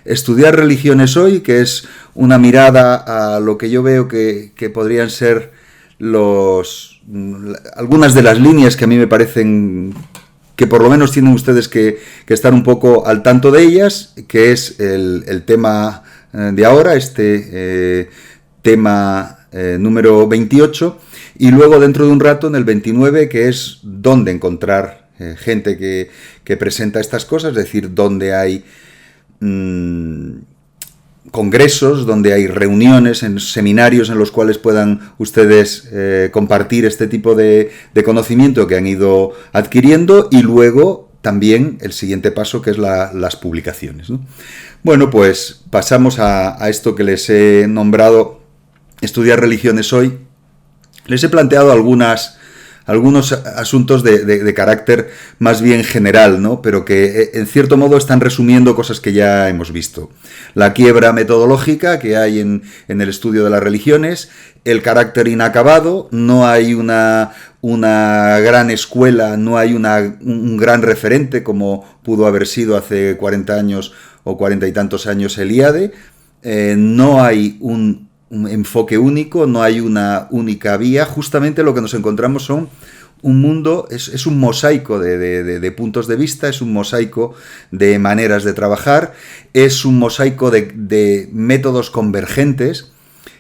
Estudiar religiones hoy, que es una mirada a lo que yo veo que podrían ser algunas de las líneas que a mí me parecen que por lo menos tienen ustedes que estar un poco al tanto de ellas, que es el tema de ahora, tema número 28, y luego dentro de un rato en el 29, que es dónde encontrar gente que presenta estas cosas, es decir, dónde hay congresos, donde hay reuniones, en seminarios en los cuales puedan ustedes compartir este tipo de conocimiento que han ido adquiriendo, y luego también el siguiente paso, que es las publicaciones, ¿no? Bueno, pues pasamos a esto que les he nombrado Estudiar religiones hoy. Les he planteado algunos asuntos de carácter más bien general, ¿no? Pero que en cierto modo están resumiendo cosas que ya hemos visto. La quiebra metodológica que hay en el estudio de las religiones, el carácter inacabado, no hay una gran escuela, no hay un gran referente como pudo haber sido hace 40 años o 40 y tantos años Eliade, no hay un enfoque único, no hay una única vía. Justamente lo que nos encontramos son un mundo, es un mosaico de puntos de vista, es un mosaico de maneras de trabajar, es un mosaico de métodos convergentes,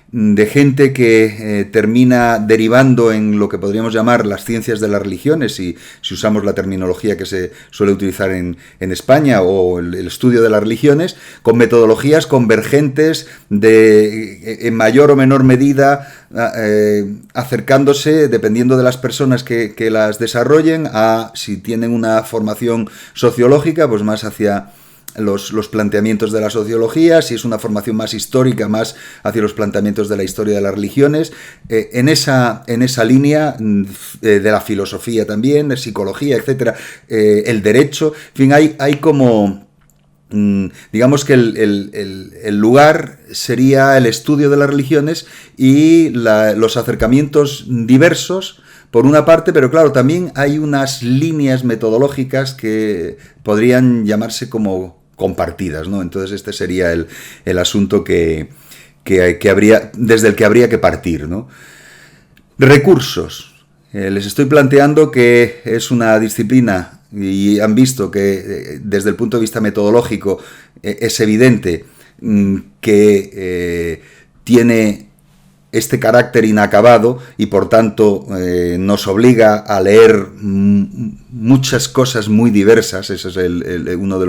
de gente que termina derivando en lo que podríamos llamar las ciencias de las religiones, si usamos la terminología que se suele utilizar en España, o el estudio de las religiones, con metodologías convergentes en mayor o menor medida, acercándose, dependiendo de las personas que las desarrollen, a si tienen una formación sociológica, pues más hacia los planteamientos de la sociología, si es una formación más histórica, más hacia los planteamientos de la historia de las religiones, en esa línea de la filosofía también, de psicología, etcétera, el derecho, en fin, hay como, digamos que el lugar sería el estudio de las religiones y los acercamientos diversos, por una parte, pero claro, también hay unas líneas metodológicas que podrían llamarse como compartidas, ¿no? Entonces este sería el asunto que habría, desde el que habría que partir, ¿no? Recursos. Les estoy planteando que es una disciplina, y han visto que desde el punto de vista metodológico es evidente que tiene este carácter inacabado y por tanto nos obliga a leer muchas cosas muy diversas. Ese es uno de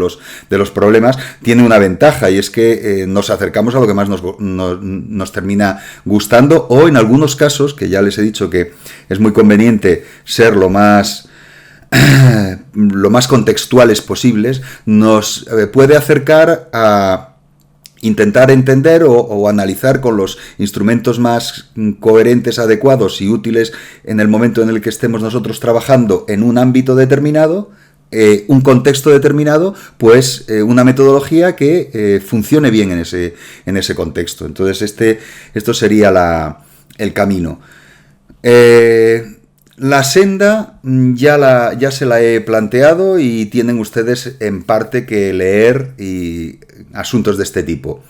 los problemas. Tiene una ventaja, y es que nos acercamos a lo que más nos termina gustando, o en algunos casos, que ya les he dicho que es muy conveniente ser lo más contextuales posibles, nos puede acercar a intentar entender o analizar con los instrumentos más coherentes, adecuados y útiles en el momento en el que estemos nosotros trabajando en un ámbito determinado, un contexto determinado, pues una metodología que funcione bien en ese contexto. Entonces esto sería el camino. La senda ya se la he planteado, y tienen ustedes en parte que leer y asuntos de este tipo.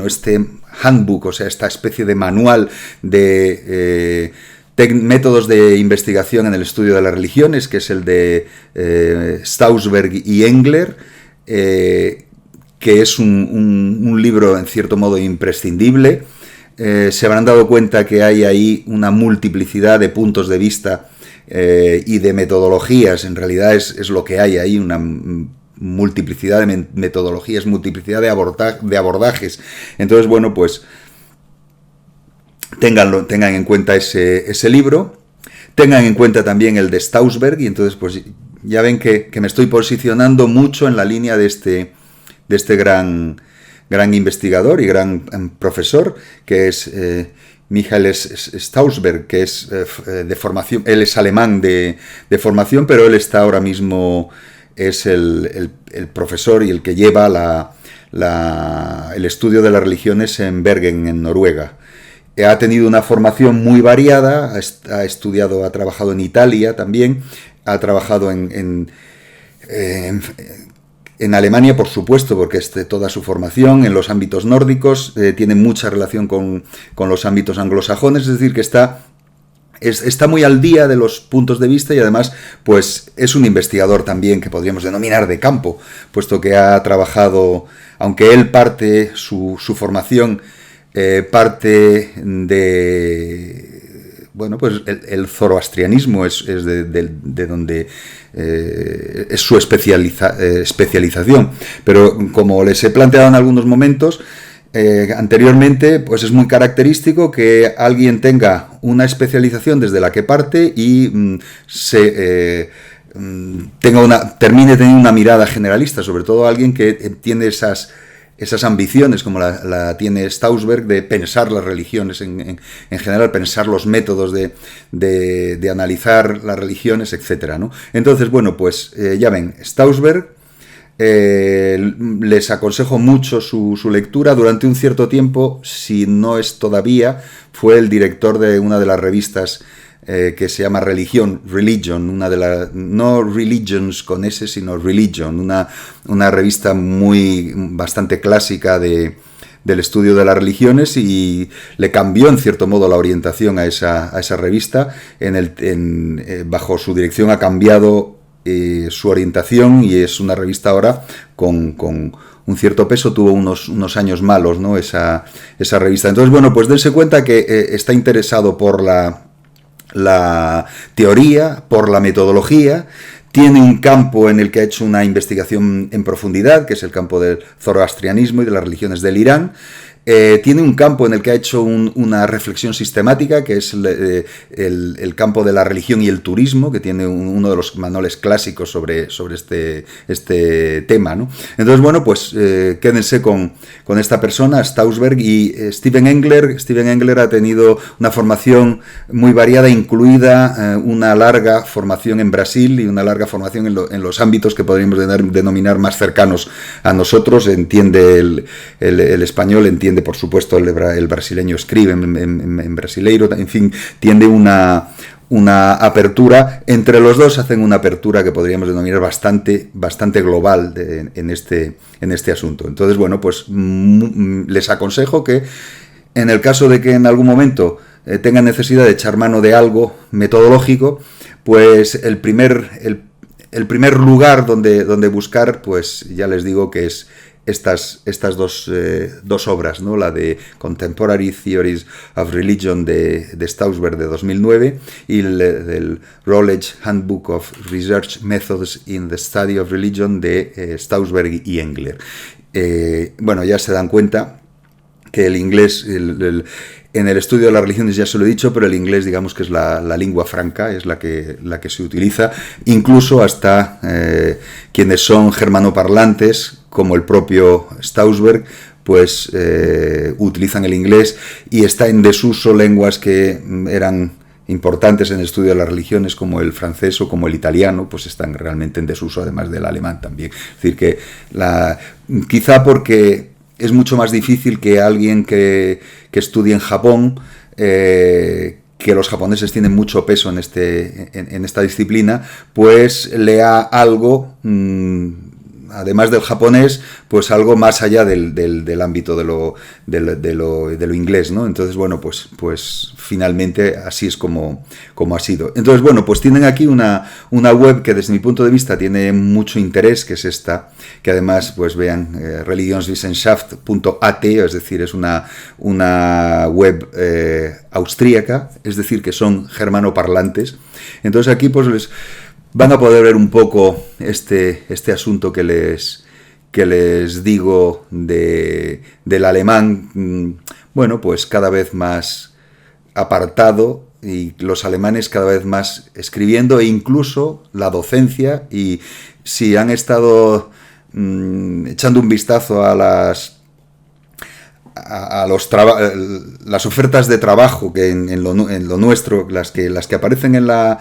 Este handbook, o sea, esta especie de manual de métodos de investigación en el estudio de las religiones, que es el de Stausberg y Engler, que es un libro en cierto modo imprescindible. Se habrán dado cuenta que hay ahí una multiplicidad de puntos de vista y de metodologías. En realidad es lo que hay ahí, una multiplicidad de metodologías, multiplicidad de abordajes. Entonces, bueno, pues tengan en cuenta ese libro, tengan en cuenta también el de Stausberg, y entonces pues ya ven que me estoy posicionando mucho en la línea de este gran investigador y gran profesor, que es Michael Stausberg, que es de formación, él es alemán de formación, pero él está ahora mismo, es el profesor y el que lleva el estudio de las religiones en Bergen, en Noruega. Ha tenido una formación muy variada, ha estudiado, ha trabajado en Italia también, ha trabajado en En Alemania, por supuesto, porque toda su formación en los ámbitos nórdicos tiene mucha relación con los ámbitos anglosajones, es decir, que está muy al día de los puntos de vista y además pues es un investigador también que podríamos denominar de campo, puesto que ha trabajado, aunque él parte su formación parte de... Bueno, pues el zoroastrianismo es de donde es su especialización. Pero como les he planteado en algunos momentos anteriormente, pues es muy característico que alguien tenga una especialización desde la que parte y termine teniendo una mirada generalista, sobre todo alguien que tiene esas ambiciones, como la tiene Stausberg, de pensar las religiones en general, pensar los métodos de analizar las religiones, etcétera, ¿no? Entonces, bueno, pues ya ven, Stausberg, les aconsejo mucho su lectura. Durante un cierto tiempo, si no es todavía, fue el director de una de las revistas que se llama Religion, una de las, no Religions con S, sino Religion, una revista bastante clásica del estudio de las religiones, y le cambió en cierto modo la orientación a esa revista. Bajo su dirección ha cambiado su orientación y es una revista ahora con un cierto peso. Tuvo unos años malos, ¿no?, esa revista. Entonces, bueno, pues dense cuenta que está interesado por la teoría, por la metodología. Tiene un campo en el que ha hecho una investigación en profundidad, que es el campo del zoroastrianismo y de las religiones del Irán. Tiene un campo en el que ha hecho una reflexión sistemática, que es el campo de la religión y el turismo, que tiene uno de los manuales clásicos sobre este tema, ¿no? Entonces, bueno, pues quédense con esta persona, Stausberg. Y Steven Engler ha tenido una formación muy variada, incluida una larga formación en Brasil y una larga formación en los ámbitos que podríamos denominar más cercanos a nosotros. Entiende el español, entiende por supuesto el brasileño, escribe en brasileiro, en fin, tiende una apertura. Entre los dos hacen una apertura que podríamos denominar bastante global en este asunto. Entonces, bueno, pues les aconsejo que, en el caso de que en algún momento tengan necesidad de echar mano de algo metodológico, pues el primer lugar donde buscar, pues ya les digo que es estas dos obras, ¿no? La de Contemporary Theories of Religion de Stausberg de 2009 y del Routledge Handbook of Research Methods in the Study of Religion de Stausberg y Engler. Bueno, ya se dan cuenta que el inglés, en el estudio de las religiones ya se lo he dicho, pero el inglés, digamos que es la lengua franca, es la que se utiliza, incluso hasta quienes son germanoparlantes, como el propio Stausberg, pues utilizan el inglés, y está en desuso lenguas que eran importantes en el estudio de las religiones, como el francés o como el italiano, pues están realmente en desuso, además del alemán también. Es decir, que quizá porque es mucho más difícil que alguien que estudie en Japón, que los japoneses tienen mucho peso en esta disciplina, pues lea algo, además del japonés, pues algo más allá del ámbito de lo inglés, ¿no? Entonces, bueno, pues finalmente así es como ha sido. Entonces, bueno, pues tienen aquí una web que desde mi punto de vista tiene mucho interés, que es esta, que además, pues vean, religionswissenschaft.at, es decir, es una web austríaca, es decir, que son germanoparlantes. Entonces aquí pues les van a poder ver un poco este asunto que les digo del alemán, bueno, pues cada vez más apartado, y los alemanes cada vez más escribiendo, e incluso la docencia. Y si han estado echando un vistazo a las ofertas de trabajo que en lo nuestro, las que aparecen en la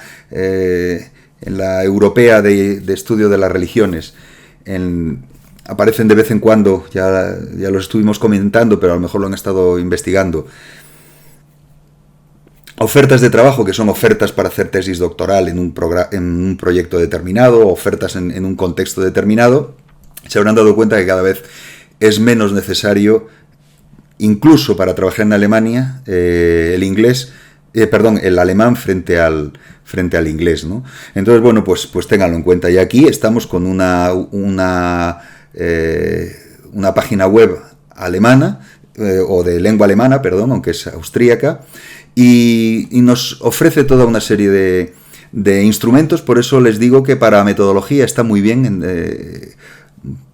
europea de estudio de las religiones, aparecen de vez en cuando, ya lo estuvimos comentando, pero a lo mejor lo han estado investigando, ofertas de trabajo que son ofertas para hacer tesis doctoral en un proyecto determinado, ofertas en un contexto determinado. se habrán dado cuenta que cada vez es menos necesario, incluso para trabajar en Alemania, el alemán frente al inglés, ¿no? Entonces, bueno, pues ténganlo en cuenta. Y aquí estamos con una página web alemana, o de lengua alemana, perdón, aunque es austríaca, y nos ofrece toda una serie de instrumentos. Por eso les digo que para metodología está muy bien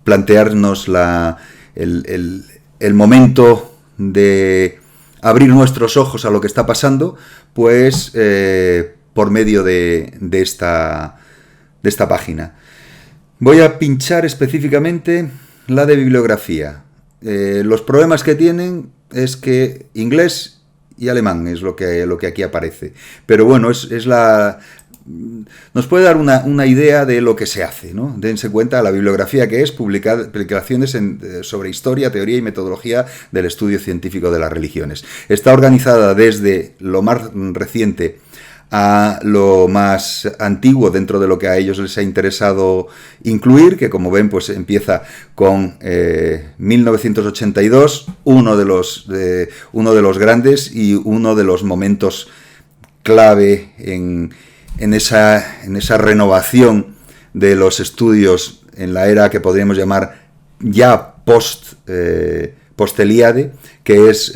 plantearnos el momento de abrir nuestros ojos a lo que está pasando, pues por medio de esta página. Voy a pinchar específicamente la de bibliografía. Los problemas que tienen es que inglés y alemán es lo que aquí aparece. Pero bueno, nos puede dar una idea de lo que se hace, ¿no? Dense cuenta la bibliografía que es publicaciones sobre historia, teoría y metodología del estudio científico de las religiones. Está organizada desde lo más reciente a lo más antiguo, dentro de lo que a ellos les ha interesado incluir, que como ven pues empieza con 1982, uno de los grandes y uno de los momentos clave en esa renovación de los estudios en la era que podríamos llamar ya post-Eliade, que es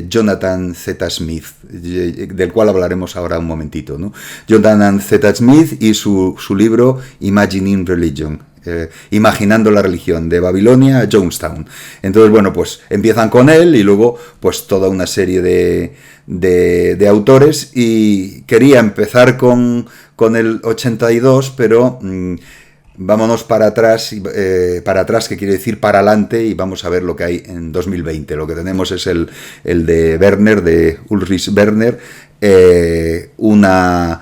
Jonathan Z. Smith, del cual hablaremos ahora un momentito, ¿no? Jonathan Z. Smith y su libro Imagining Religion, Imaginando la religión, de Babilonia a Jonestown. Entonces, bueno, pues empiezan con él y luego pues toda una serie de autores, y quería empezar con el 82, pero vámonos para atrás, que quiere decir para adelante, y vamos a ver lo que hay en 2020. Lo que tenemos es el de Werner, de Ulrich Werner, una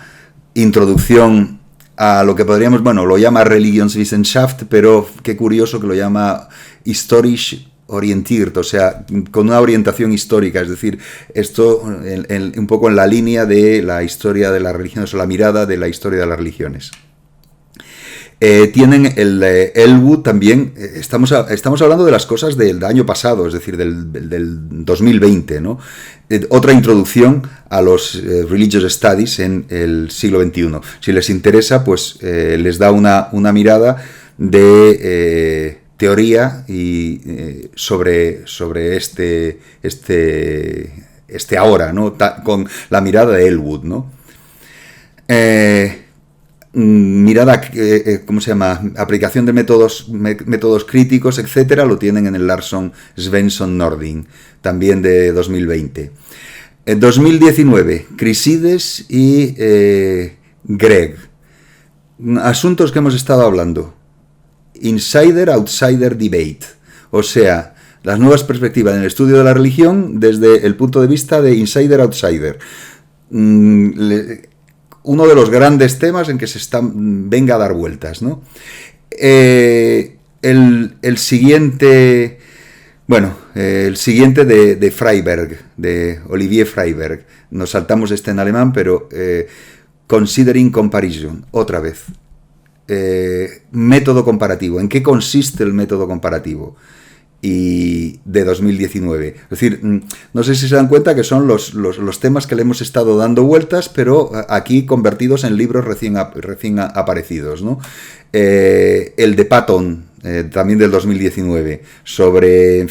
introducción a lo que podríamos, bueno, lo llama Religionswissenschaft, pero qué curioso que lo llama historisch orientiert, o sea, con una orientación histórica, es decir, esto un poco en la línea de la historia de las religiones, o la mirada de la historia de las religiones. Tienen el Elwood también. Estamos hablando de las cosas del año pasado, es decir, del 2020, ¿no? Otra introducción a los Religious Studies en el siglo XXI. Si les interesa, pues les da una mirada de teoría y sobre este ahora, ¿no? Con la mirada de Elwood, ¿no? Mirada, ¿cómo se llama? Aplicación de métodos críticos, etcétera, lo tienen en el Larsson Svensson Nordin, también de 2020. En 2019, Chrysides y Greg. Asuntos que hemos estado hablando. Insider-outsider debate. O sea, las nuevas perspectivas en el estudio de la religión desde el punto de vista de insider-outsider. Uno de los grandes temas en que venga a dar vueltas, ¿no? El siguiente de Freiberg, de Olivier Freiberg. Nos saltamos en alemán, pero Considering Comparison, otra vez. Método comparativo. ¿En qué consiste el método comparativo? Y de 2019. Es decir, no sé si se dan cuenta que son los temas que le hemos estado dando vueltas, pero aquí convertidos en libros recién aparecidos, ¿no? El de Patton, también del 2019, sobre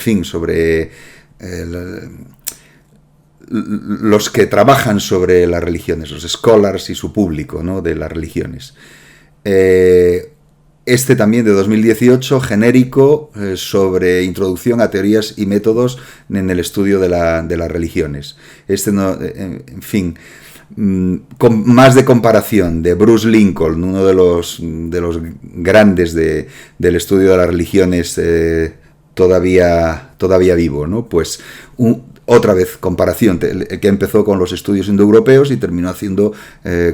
los que trabajan sobre las religiones, los scholars y su público, ¿no? De las religiones. Este también de 2018, genérico, sobre introducción a teorías y métodos en el estudio de las religiones. En fin, con más de comparación, de Bruce Lincoln, uno de los grandes del estudio de las religiones, todavía vivo, ¿no? Pues otra vez comparación, que empezó con los estudios indoeuropeos y terminó haciendo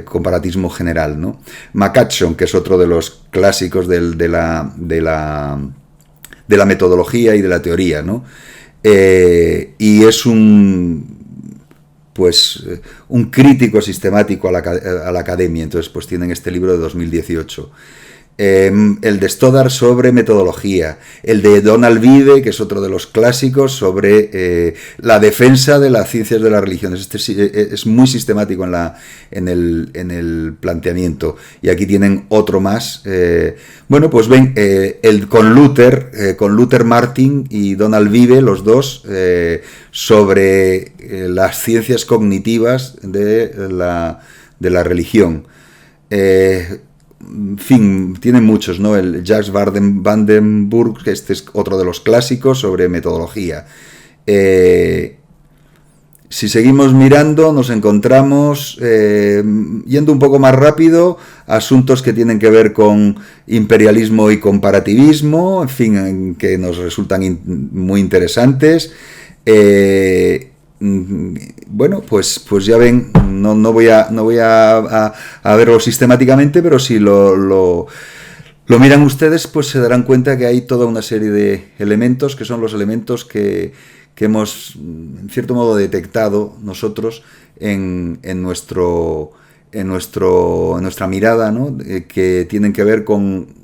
comparatismo general, ¿no? McCutcheon, que es otro de los clásicos de la metodología y de la teoría, ¿no? Y es un crítico sistemático a la academia. Entonces pues tienen este libro de 2018. El de Stoddard sobre metodología, el de Donald Vide, que es otro de los clásicos, sobre la defensa de las ciencias de las religiones. Este es muy sistemático en el planteamiento. Y aquí tienen otro más. Bueno, pues ven, con Luther Martin y Donald Vide, los dos, sobre las ciencias cognitivas de la religión. En fin, tienen muchos, ¿no? El Jacques Vandenburg, que este es otro de los clásicos sobre metodología. Si seguimos mirando, nos encontramos, yendo un poco más rápido, asuntos que tienen que ver con imperialismo y comparativismo, en fin, que nos resultan muy interesantes. Bueno, pues ya ven, no voy a verlo sistemáticamente, pero si lo miran ustedes, pues se darán cuenta que hay toda una serie de elementos que son los elementos que hemos, en cierto modo, detectado nosotros en nuestra mirada, ¿no? Que tienen que ver con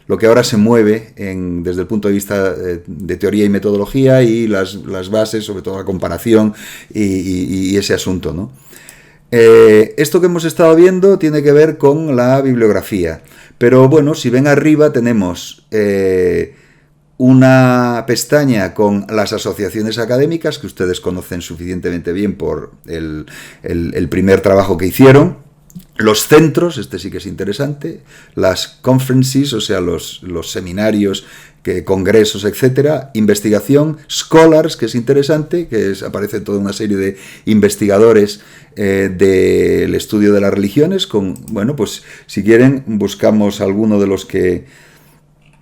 lo que ahora se mueve desde el punto de vista de teoría y metodología y las bases, sobre todo la comparación y ese asunto, ¿no? Esto que hemos estado viendo tiene que ver con la bibliografía, pero bueno, si ven arriba tenemos una pestaña con las asociaciones académicas que ustedes conocen suficientemente bien por el primer trabajo que hicieron. Los centros, este sí que es interesante, las conferences, o sea, los seminarios, congresos, etcétera, investigación, scholars, que es interesante, aparece toda una serie de investigadores del estudio de las religiones, bueno, pues si quieren buscamos alguno de los que,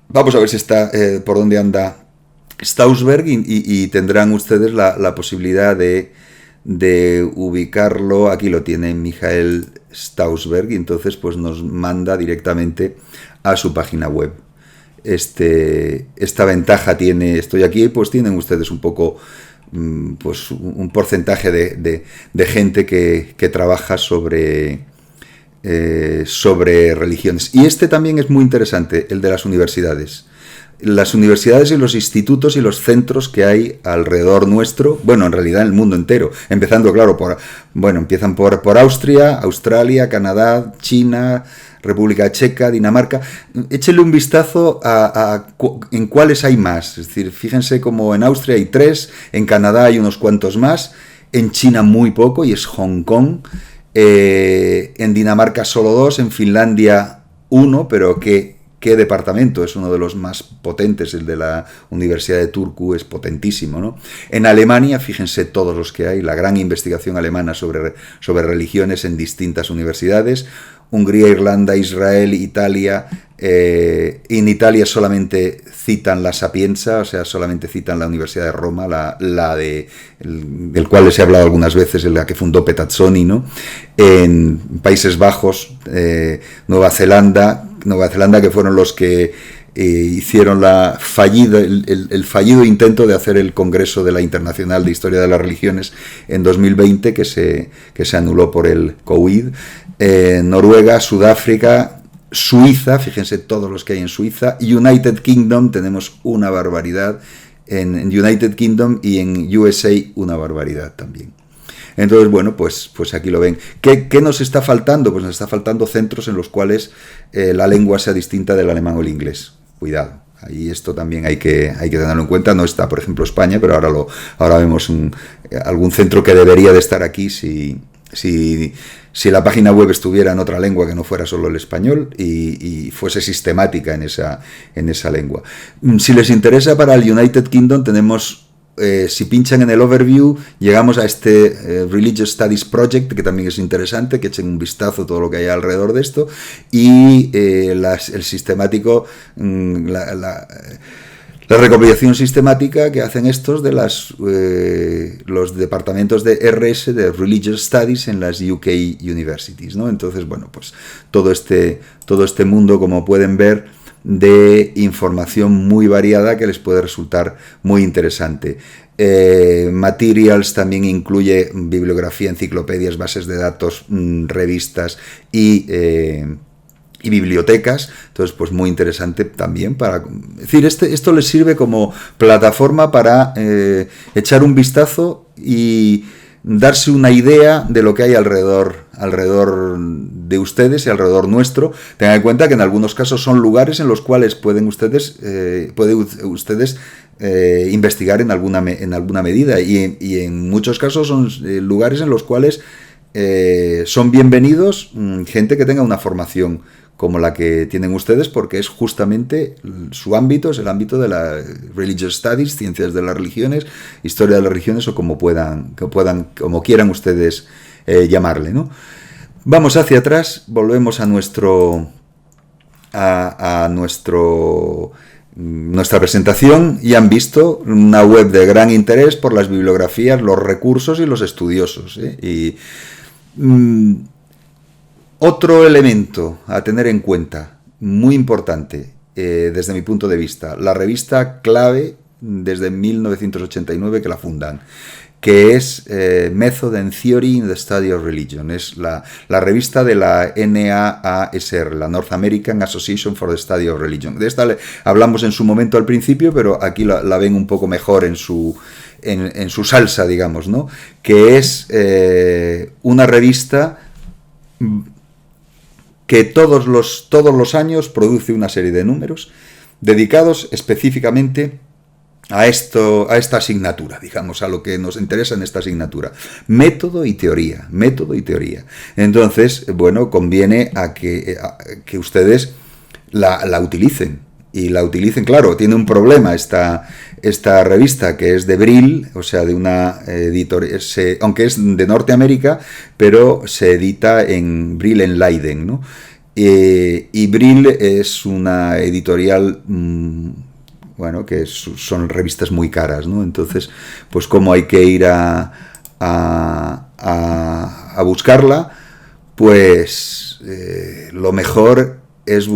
vamos a ver si está, por dónde anda Stausberg y tendrán ustedes la posibilidad de ubicarlo. Aquí lo tiene Michael Stausberg y entonces pues nos manda directamente a su página web. Esta ventaja tiene, estoy aquí, pues tienen ustedes un poco, pues un porcentaje de gente que trabaja sobre religiones. Y también es muy interesante, el de las universidades. Las universidades y los institutos y los centros que hay alrededor nuestro, bueno, en realidad en el mundo entero, empezando, claro, empiezan por Austria, Australia, Canadá, China, República Checa, Dinamarca. Échenle un vistazo en cuáles hay más. Es decir, fíjense como en Austria hay 3, en Canadá hay unos cuantos más, en China muy poco, y es Hong Kong, en Dinamarca solo 2, en Finlandia 1, pero ¿qué departamento? Es uno de los más potentes, el de la Universidad de Turku es potentísimo, ¿no? En Alemania, fíjense todos los que hay, la gran investigación alemana sobre religiones en distintas universidades. Hungría, Irlanda, Israel, Italia. En Italia solamente citan la Sapienza, o sea, solamente citan la Universidad de Roma, del cual les he hablado algunas veces, la que fundó Petazzoni, ¿no? En Países Bajos, Nueva Zelanda, que fueron los que hicieron el fallido intento de hacer el Congreso de la Internacional de Historia de las Religiones en 2020, que se anuló por el COVID. Noruega, Sudáfrica, Suiza, fíjense todos los que hay en Suiza, United Kingdom, tenemos una barbaridad, en United Kingdom y en USA una barbaridad también. Entonces, bueno, pues aquí lo ven. ¿Qué nos está faltando? Pues nos está faltando centros en los cuales la lengua sea distinta del alemán o el inglés. Cuidado. Ahí esto también hay que tenerlo en cuenta. No está, por ejemplo, España, pero ahora vemos algún centro que debería de estar aquí si la página web estuviera en otra lengua que no fuera solo el español y fuese sistemática en esa lengua. Si les interesa, para el United Kingdom tenemos, si pinchan en el overview, llegamos a este Religious Studies Project, que también es interesante, que echen un vistazo a todo lo que hay alrededor de esto, y el sistemático, la recopilación sistemática que hacen estos de los departamentos de RS, de Religious Studies, en las UK Universities, ¿no? Entonces, bueno, pues todo este mundo, como pueden ver, de información muy variada que les puede resultar muy interesante. Materials también incluye bibliografía, enciclopedias, bases de datos, revistas y y bibliotecas, entonces pues muy interesante también para... Es decir, esto les sirve como plataforma para echar un vistazo y darse una idea de lo que hay alrededor de ustedes y alrededor nuestro. Tengan en cuenta que en algunos casos son lugares en los cuales pueden ustedes investigar en alguna medida, y en muchos casos son lugares en los cuales son bienvenidos gente que tenga una formación como la que tienen ustedes, porque es justamente su ámbito, es el ámbito de la Religious Studies, ciencias de las religiones, historia de las religiones, o como quieran ustedes llamarle, ¿no? Vamos hacia atrás, volvemos a nuestra presentación, y han visto una web de gran interés por las bibliografías, los recursos y los estudiosos, ¿eh? Otro elemento a tener en cuenta, muy importante, desde mi punto de vista, la revista clave desde 1989 que la fundan, que es Method and Theory in the Study of Religion. Es la revista de la NAASR, la North American Association for the Study of Religion. De esta hablamos en su momento al principio, pero aquí la ven un poco mejor en su salsa, digamos, ¿no? Que es una revista que todos los años produce una serie de números dedicados específicamente a esta asignatura, digamos, a lo que nos interesa en esta asignatura: método y teoría. Entonces, bueno, conviene a que ustedes la utilicen. Y la utilicen, claro, tiene un problema esta revista, que es de Brill, o sea, de una editorial, aunque es de Norteamérica, pero se edita en Brill en Leiden, ¿no? Y Brill es una editorial, bueno, que son revistas muy caras, ¿no? Entonces, pues como hay que ir a buscarla, pues lo mejor es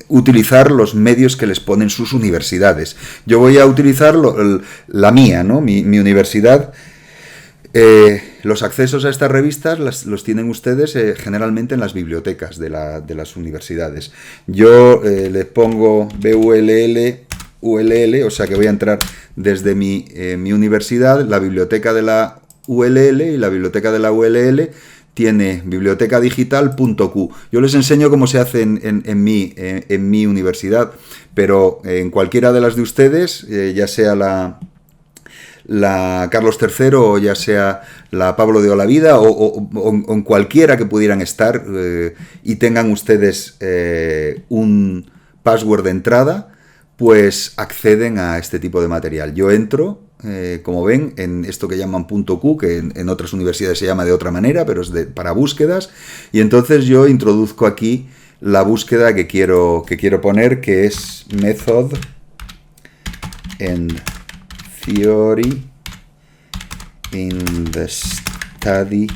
utilizar los medios que les ponen sus universidades. Yo voy a utilizar la mía, ¿no? Mi universidad. Los accesos a estas revistas los tienen ustedes generalmente en las bibliotecas de las universidades. Yo les pongo ULL, o sea que voy a entrar desde mi universidad. La biblioteca de la ULL y la biblioteca de la ULL tiene bibliotecadigital.q. Yo les enseño cómo se hace en mi universidad, pero en cualquiera de las de ustedes, ya sea la Carlos III o ya sea la Pablo de Olavida o en cualquiera que pudieran estar y tengan ustedes un password de entrada, pues acceden a este tipo de material. Yo entro, como ven, en esto que llaman .q, que en otras universidades se llama de otra manera, pero es para búsquedas, y entonces yo introduzco aquí la búsqueda que quiero poner, que es Method and Theory in the Study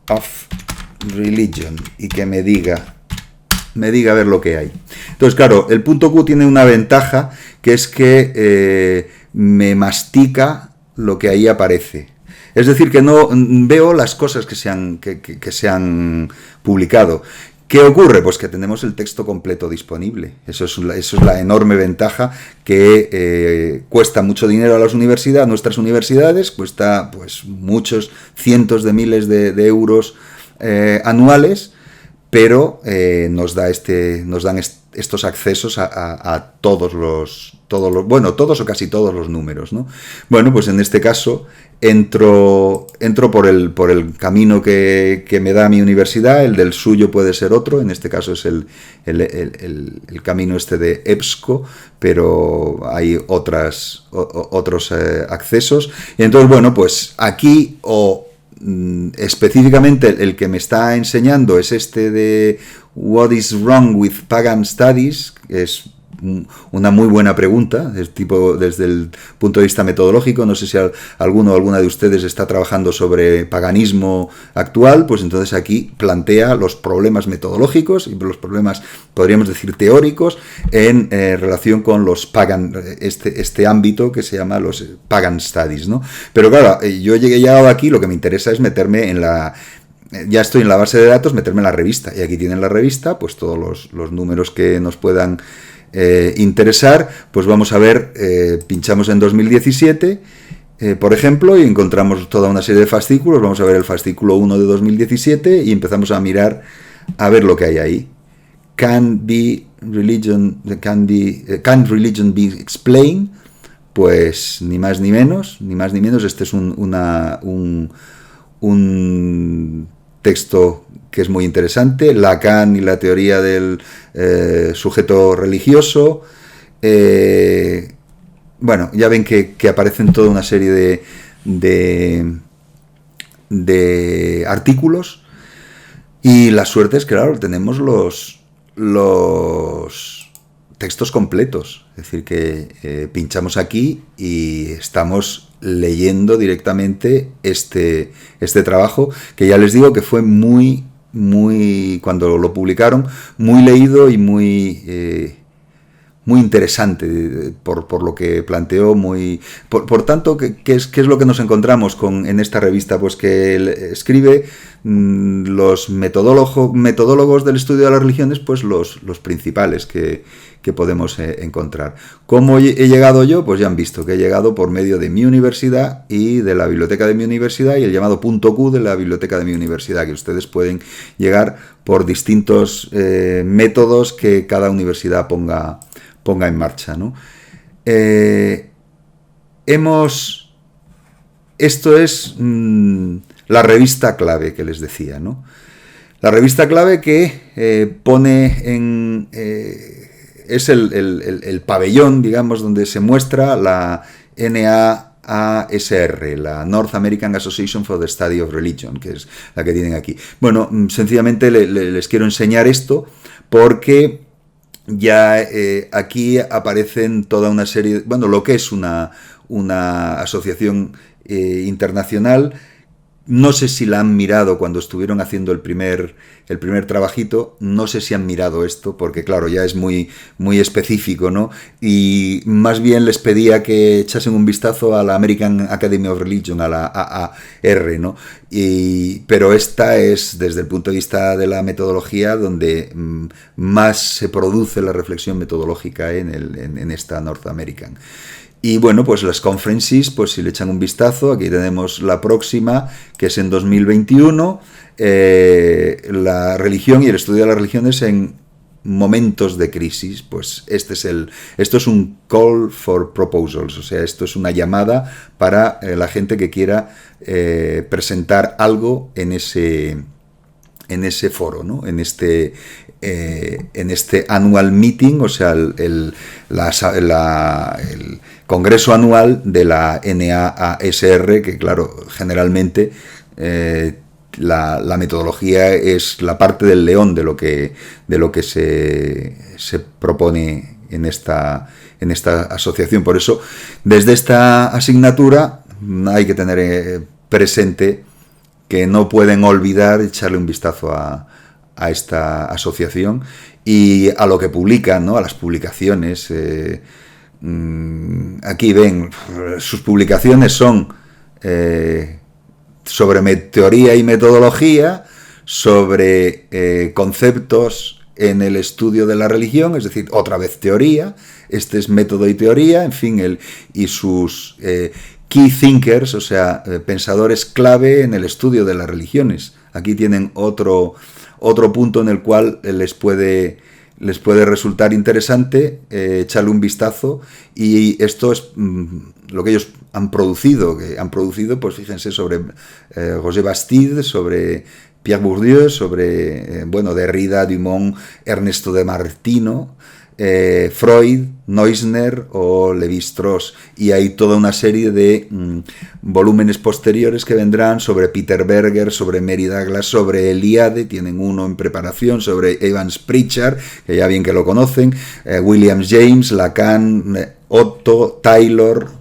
of Religion, y que me diga a ver lo que hay. Entonces, claro, el .q tiene una ventaja, que es que me mastica lo que ahí aparece. Es decir, que no veo las cosas que se han publicado. ¿Qué ocurre? Pues que tenemos el texto completo disponible. Eso es la enorme ventaja, que cuesta mucho dinero a nuestras universidades, cuesta pues muchos cientos de miles de euros anuales, pero nos dan estos accesos a todos o casi todos los números, ¿no? Bueno, pues en este caso entro por el camino que me da mi universidad. El del suyo puede ser otro, en este caso es el camino de EBSCO, pero hay otros accesos. Y entonces, bueno, pues aquí específicamente el que me está enseñando es este de What is Wrong with Pagan Studies, que es una muy buena pregunta, desde el punto de vista metodológico. No sé si alguno o alguna de ustedes está trabajando sobre paganismo actual, pues entonces aquí plantea los problemas metodológicos y los problemas, podríamos decir, teóricos en relación con los pagan, este ámbito que se llama los pagan studies, ¿no? Pero claro, yo he llegado aquí, lo que me interesa es meterme en ya estoy en la base de datos, meterme en la revista. Y aquí tienen la revista, pues todos los números que nos puedan interesar. Pues vamos a ver, pinchamos en 2017, por ejemplo, y encontramos toda una serie de fascículos. Vamos a ver el fascículo 1 de 2017 y empezamos a mirar, a ver lo que hay ahí. Can religion be explained? Pues ni más ni menos. Este es un texto que es muy interesante. Lacan y la teoría del sujeto religioso. Bueno, ya ven que aparecen toda una serie de artículos, y la suerte es que, claro, tenemos los textos completos. Es decir, que pinchamos aquí y estamos leyendo directamente este trabajo, que ya les digo que fue muy, cuando lo publicaron, muy leído y muy interesante por lo que planteó, por tanto, ¿qué es lo que nos encontramos en esta revista? Pues que él escribe los metodólogos del estudio de las religiones, pues los principales que podemos encontrar. ¿Cómo he llegado yo? Pues ya han visto que he llegado por medio de mi universidad y de la biblioteca de mi universidad y el llamado punto Q de la biblioteca de mi universidad, que ustedes pueden llegar por distintos métodos que cada universidad ponga en marcha, ¿no? Esto es la revista clave que les decía, ¿no? La revista clave que pone es el pabellón, digamos, donde se muestra la NAASR, la North American Association for the Study of Religion, que es la que tienen aquí. Bueno, sencillamente les quiero enseñar esto porque ya aquí aparecen toda una serie, bueno, lo que es una asociación internacional. No sé si la han mirado cuando estuvieron haciendo el primer trabajito, no sé si han mirado esto, porque claro, ya es muy específico, ¿no? Y más bien les pedía que echasen un vistazo a la American Academy of Religion, a la AAR, ¿no? Pero esta es, desde el punto de vista de la metodología, donde más se produce la reflexión metodológica en esta North American. Y bueno, pues las conferences, pues si le echan un vistazo, aquí tenemos la próxima, que es en 2021, la religión y el estudio de las religiones en momentos de crisis. Pues esto es un call for proposals, o sea, esto es una llamada para la gente que quiera presentar algo en ese foro, ¿no? En este annual meeting, o sea, el congreso anual de la NAASR, que claro, generalmente la metodología es la parte del león de lo que se propone en esta asociación. Por eso, desde esta asignatura hay que tener presente que no pueden olvidar echarle un vistazo a esta asociación y a lo que publican, ¿no? A las publicaciones. Aquí ven, sus publicaciones son sobre teoría y metodología, sobre conceptos en el estudio de la religión, es decir, otra vez teoría, este es método y teoría, en fin, y sus key thinkers, o sea, pensadores clave en el estudio de las religiones. Aquí tienen otro punto en el cual les puede resultar interesante echarle un vistazo, y esto es lo que ellos han producido, pues fíjense, sobre Roger Bastide, sobre Pierre Bourdieu, sobre Derrida, Dumont, Ernesto de Martino, Freud, Neusner o Lévi-Strauss, y hay toda una serie de volúmenes posteriores que vendrán sobre Peter Berger, sobre Mary Douglas, sobre Eliade, tienen uno en preparación, sobre Evans Pritchard, que ya bien que lo conocen, William James, Lacan, Otto, Taylor,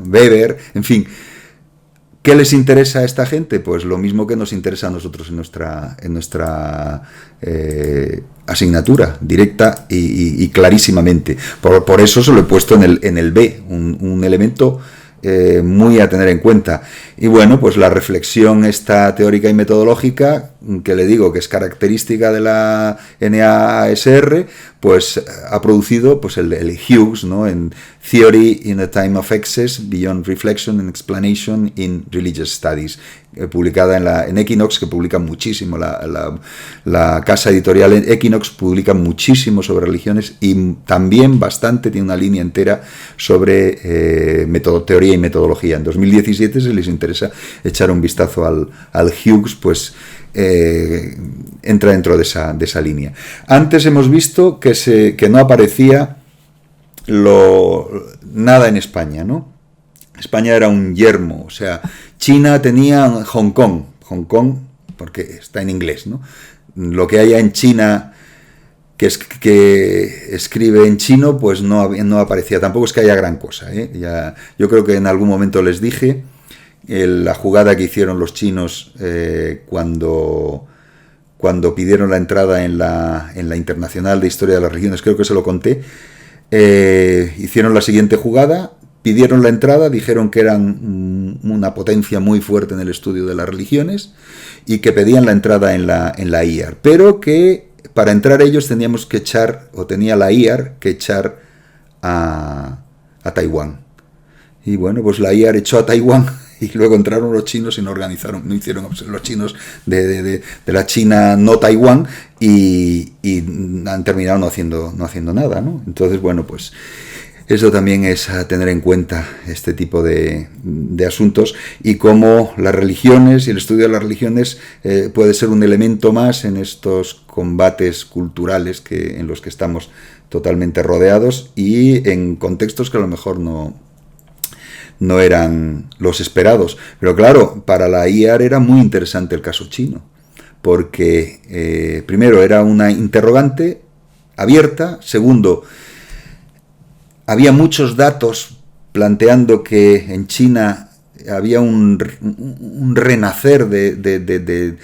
Weber, en fin. ¿Qué les interesa a esta gente? Pues lo mismo que nos interesa a nosotros en nuestra asignatura, directa y clarísimamente. Por eso se lo he puesto en el B, un elemento muy a tener en cuenta. Y bueno, pues la reflexión esta teórica y metodológica, que le digo que es característica de la NASR, pues ha producido pues el Hughes, ¿no? En Theory in a Time of Excess, Beyond Reflection and Explanation in Religious Studies, publicada en Equinox, que publica muchísimo, la casa editorial Equinox publica muchísimo sobre religiones y también bastante, tiene una línea entera sobre teoría y metodología. En 2017, si les interesa echar un vistazo al Hughes, pues entra dentro de esa línea. Antes hemos visto que no aparecía nada en España, ¿no? España era un yermo, o sea, China tenía Hong Kong, porque está en inglés, ¿no? Lo que haya en China que escribe en chino, pues no aparecía. Tampoco es que haya gran cosa, ¿eh? Yo creo que en algún momento les dije la jugada que hicieron los chinos cuando pidieron la entrada en la Internacional de Historia de las Religiones, creo que se lo conté. Hicieron la siguiente jugada, pidieron la entrada, dijeron que eran una potencia muy fuerte en el estudio de las religiones y que pedían la entrada en la IAR, pero que para entrar ellos teníamos que tenía la IAR que echar a Taiwán. Y bueno, pues la IAR echó a Taiwán y luego entraron los chinos y no hicieron los chinos de la China no Taiwán y han terminado no haciendo nada, ¿no? Entonces, bueno, pues eso también es a tener en cuenta, este tipo de asuntos, y cómo las religiones y el estudio de las religiones puede ser un elemento más en estos combates culturales en los que estamos totalmente rodeados y en contextos que a lo mejor no eran los esperados. Pero claro, para la IAR era muy interesante el caso chino, porque primero era una interrogante abierta, segundo, había muchos datos planteando que en China había un renacer del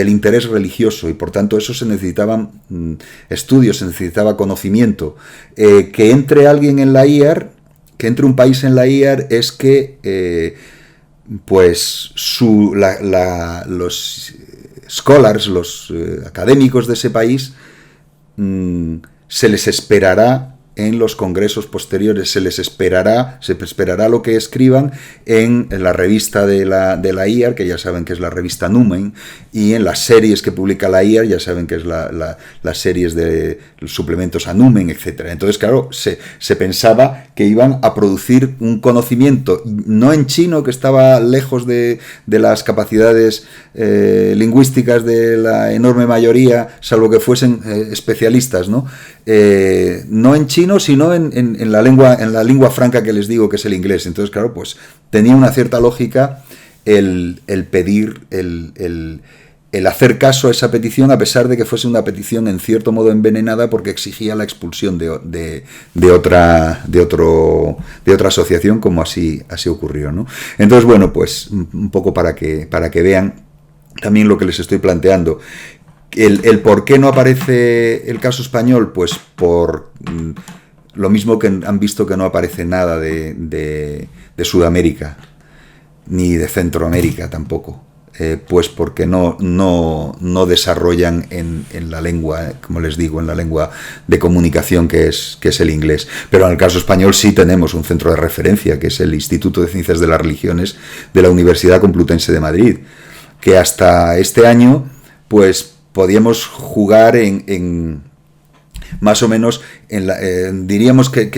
interés religioso y por tanto eso se necesitaban estudios, se necesitaba conocimiento. Que entre alguien en la IAR, que entre un país en la IAR es que pues los scholars, los académicos de ese país, se les esperará en los congresos posteriores, se esperará lo que escriban en la revista de la IAR, que ya saben que es la revista Numen, y en las series que publica la IAR, ya saben que es las series de los suplementos a Numen, etc. Entonces, claro, se pensaba que iban a producir un conocimiento, no en chino, que estaba lejos de las capacidades lingüísticas de la enorme mayoría, salvo que fuesen especialistas, ¿no? No en chino, sino en la lengua franca que les digo, que es el inglés. Entonces, claro, pues tenía una cierta lógica el pedir, el hacer caso a esa petición, a pesar de que fuese una petición en cierto modo envenenada, porque exigía la expulsión de otra asociación, como así ocurrió, ¿no? Entonces, bueno, pues un poco para que vean también lo que les estoy planteando. El por qué no aparece el caso español, pues por lo mismo que han visto que no aparece nada de Sudamérica, ni de Centroamérica tampoco, pues porque no desarrollan en la lengua, como les digo, en la lengua de comunicación que es el inglés. Pero en el caso español sí tenemos un centro de referencia, que es el Instituto de Ciencias de las Religiones de la Universidad Complutense de Madrid, que hasta este año, pues podíamos jugar en más o menos, diríamos que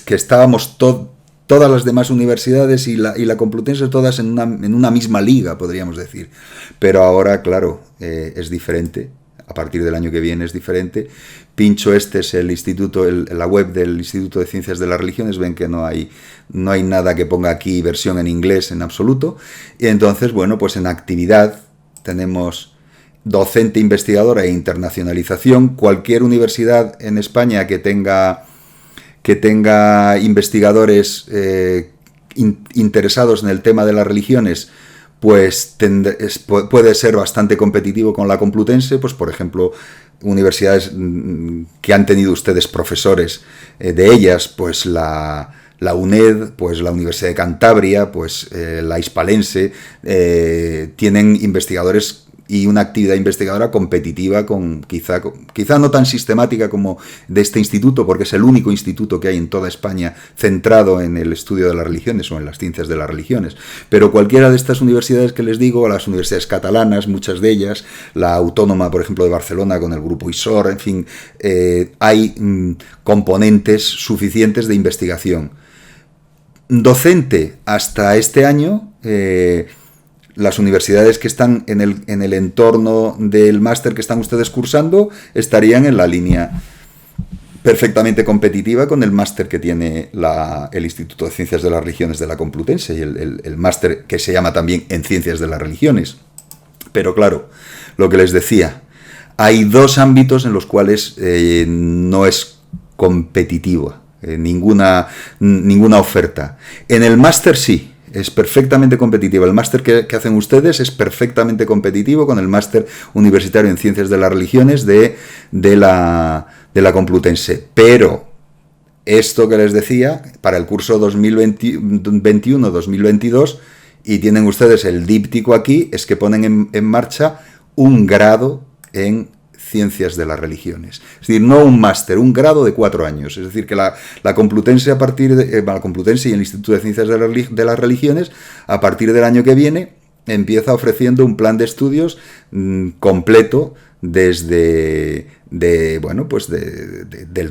estábamos todas las demás universidades y la Complutense todas en una misma liga, podríamos decir. Pero ahora, claro, es diferente. A partir del año que viene es diferente. Pincho es el instituto, la web del Instituto de Ciencias de las Religiones. Ven que no hay nada que ponga aquí versión en inglés en absoluto. Y entonces, bueno, pues en actividad tenemos docente investigadora e internacionalización. Cualquier universidad en España que tenga investigadores interesados en el tema de las religiones, pues puede ser bastante competitivo con la Complutense. Pues, por ejemplo, universidades que han tenido ustedes profesores de ellas, pues la la UNED, pues la Universidad de Cantabria, pues la Hispalense, tienen investigadores y una actividad investigadora competitiva, quizá no tan sistemática como de este instituto, porque es el único instituto que hay en toda España centrado en el estudio de las religiones o en las ciencias de las religiones. Pero cualquiera de estas universidades que les digo, las universidades catalanas, muchas de ellas, la Autónoma, por ejemplo, de Barcelona con el grupo ISOR, en fin, hay componentes suficientes de investigación. Docente, hasta este año, las universidades que están en el entorno del máster que están ustedes cursando estarían en la línea perfectamente competitiva con el máster que tiene el Instituto de Ciencias de las Religiones de la Complutense y el máster que se llama también en Ciencias de las Religiones. Pero claro, lo que les decía, hay dos ámbitos en los cuales no es competitiva ninguna oferta. En el máster sí. Es perfectamente competitiva. El máster que hacen ustedes es perfectamente competitivo con el máster universitario en Ciencias de las Religiones de la Complutense. Pero esto que les decía, para el curso 2021-2022, y tienen ustedes el díptico aquí, es que ponen en marcha un grado en Ciencias de las Religiones. Es decir, no un máster, un grado de 4 años. Es decir, que la Complutense la Complutense y el Instituto de Ciencias de las Religiones, a partir del año que viene, empieza ofreciendo un plan de estudios completo desde del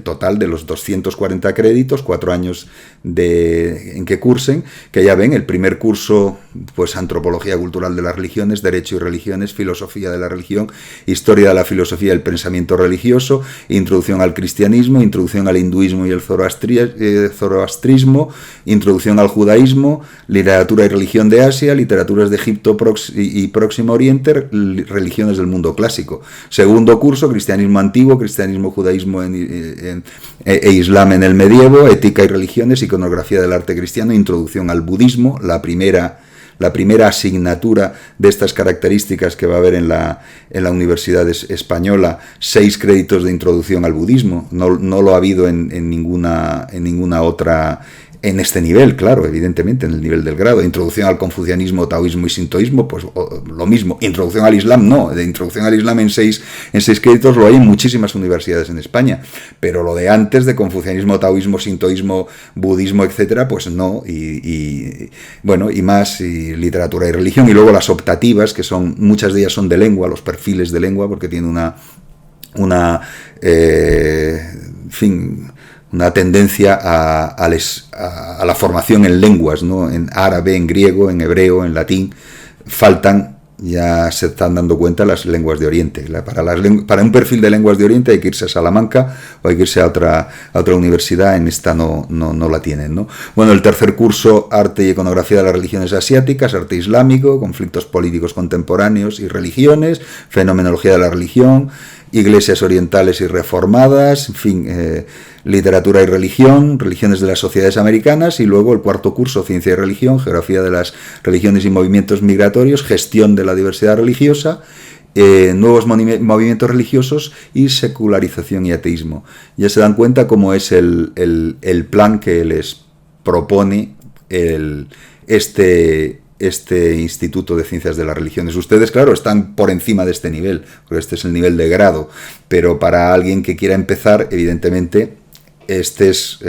total de los 240 créditos, 4 años en que cursen, que ya ven, el primer curso, pues Antropología Cultural de las Religiones, Derecho y Religiones, Filosofía de la Religión, Historia de la Filosofía y el Pensamiento Religioso, Introducción al Cristianismo, Introducción al Hinduismo y el Zoroastrismo, Introducción al Judaísmo, Literatura y Religión de Asia, Literaturas de Egipto y Próximo Oriente, Religiones del Mundo Clásico. Segundo curso, Cristianismo Antiguo, Cristianismo, Judaísmo e Islam en el Medievo, Ética y Religiones, Iconografía del Arte Cristiano, Introducción al Budismo, la primera asignatura de estas características que va a haber en la Universidad Española, 6 créditos de introducción al budismo. No lo ha habido en ninguna otra. En este nivel, claro, evidentemente, en el nivel del grado. Introducción al confucianismo, taoísmo y sintoísmo, pues lo mismo. Introducción al Islam, no. De introducción al Islam en 6 créditos lo hay en muchísimas universidades en España. Pero lo de antes, de confucianismo, taoísmo, sintoísmo, budismo, etcétera, pues no. Y más, y literatura y religión. Y luego las optativas, que muchas de ellas son de lengua, los perfiles de lengua, porque tiene una tendencia a la formación en lenguas, ¿no? En árabe, en griego, en hebreo, en latín. Faltan, ya se están dando cuenta, las lenguas de Oriente. Para un perfil de lenguas de Oriente hay que irse a Salamanca o hay que irse a otra universidad. En esta no la tienen, ¿no? Bueno, el tercer curso, Arte y Iconografía de las Religiones Asiáticas, Arte Islámico, Conflictos Políticos Contemporáneos y Religiones, Fenomenología de la Religión, Iglesias Orientales y Reformadas, en fin, Literatura y Religión, Religiones de las Sociedades Americanas, y luego el cuarto curso, Ciencia y Religión, Geografía de las Religiones y Movimientos Migratorios, Gestión de la Diversidad Religiosa, Nuevos Movimientos Religiosos y Secularización y Ateísmo. Ya se dan cuenta cómo es el plan que les propone este Instituto de Ciencias de las Religiones. Ustedes, claro, están por encima de este nivel, porque este es el nivel de grado, pero para alguien que quiera empezar, evidentemente, este es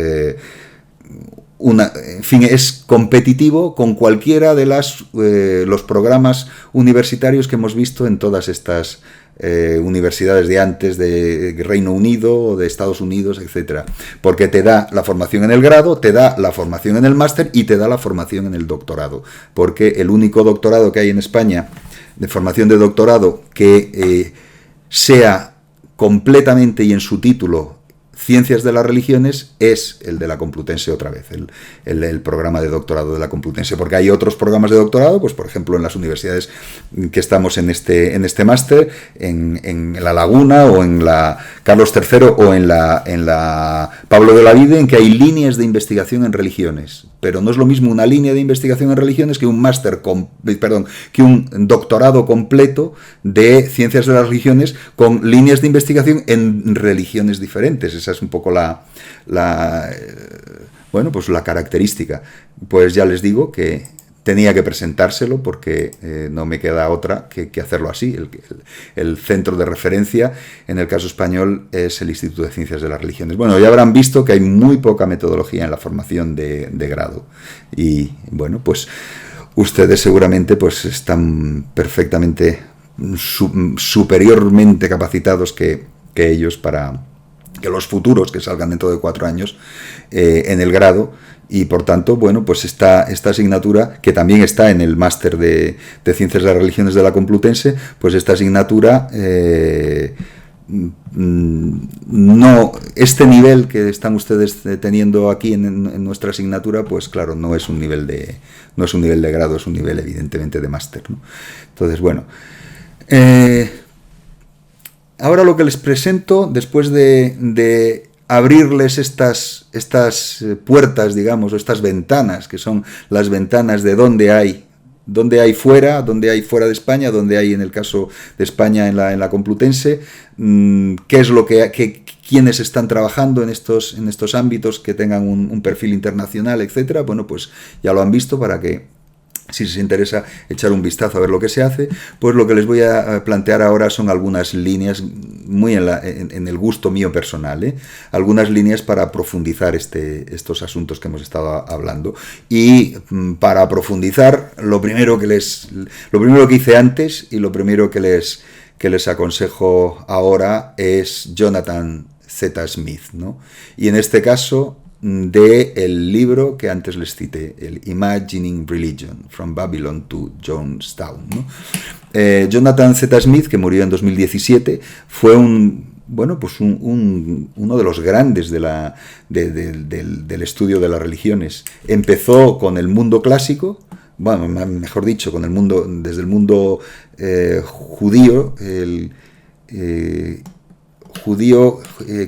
es competitivo con cualquiera de los programas universitarios que hemos visto en todas estas universidades de antes, de Reino Unido o de Estados Unidos, etcétera, porque te da la formación en el grado, te da la formación en el máster y te da la formación en el doctorado, porque el único doctorado que hay en España de formación de doctorado que sea completamente y en su título Ciencias de las Religiones es el de la Complutense otra vez, el programa de doctorado de la Complutense, porque hay otros programas de doctorado, pues por ejemplo en las universidades que estamos en este máster, en La Laguna o en la Carlos III o en la Pablo de la Vide, en que hay líneas de investigación en religiones, pero no es lo mismo una línea de investigación en religiones que un que un doctorado completo de Ciencias de las Religiones con líneas de investigación en religiones diferentes. Esa es un poco bueno, pues la característica. Pues ya les digo que tenía que presentárselo porque no me queda otra que hacerlo así. El centro de referencia, en el caso español, es el Instituto de Ciencias de las Religiones. Bueno, ya habrán visto que hay muy poca metodología en la formación de grado. Y bueno, pues ustedes seguramente pues están perfectamente superiormente capacitados que ellos para que los futuros que salgan dentro de 4 años en el grado. Y por tanto, bueno, pues esta asignatura, que también está en el máster de Ciencias de las Religiones de la Complutense, pues esta asignatura, no, este nivel que están ustedes teniendo aquí en nuestra asignatura, pues claro, no es un nivel de grado, es un nivel evidentemente de máster, ¿no? Entonces, bueno, ahora lo que les presento, después de abrirles estas puertas, digamos, o estas ventanas, que son las ventanas de donde hay fuera de España, donde hay en el caso de España en la Complutense, qué es lo quiénes están trabajando en estos ámbitos que tengan un perfil internacional, etcétera. Bueno, pues ya lo han visto, para que si les interesa echar un vistazo a ver lo que se hace, pues lo que les voy a plantear ahora son algunas líneas muy en el gusto mío personal, algunas líneas para profundizar estos asuntos que hemos estado hablando. Y para profundizar, lo primero que hice antes y lo primero que les aconsejo ahora es Jonathan Z. Smith, ¿no? Y en este caso, del libro que antes les cité, el Imagining Religion, From Babylon to Jonestown, ¿no? Jonathan Z. Smith, que murió en 2017, fue uno de los grandes del estudio de las religiones. Empezó con el mundo clásico, bueno, mejor dicho, desde el mundo judío,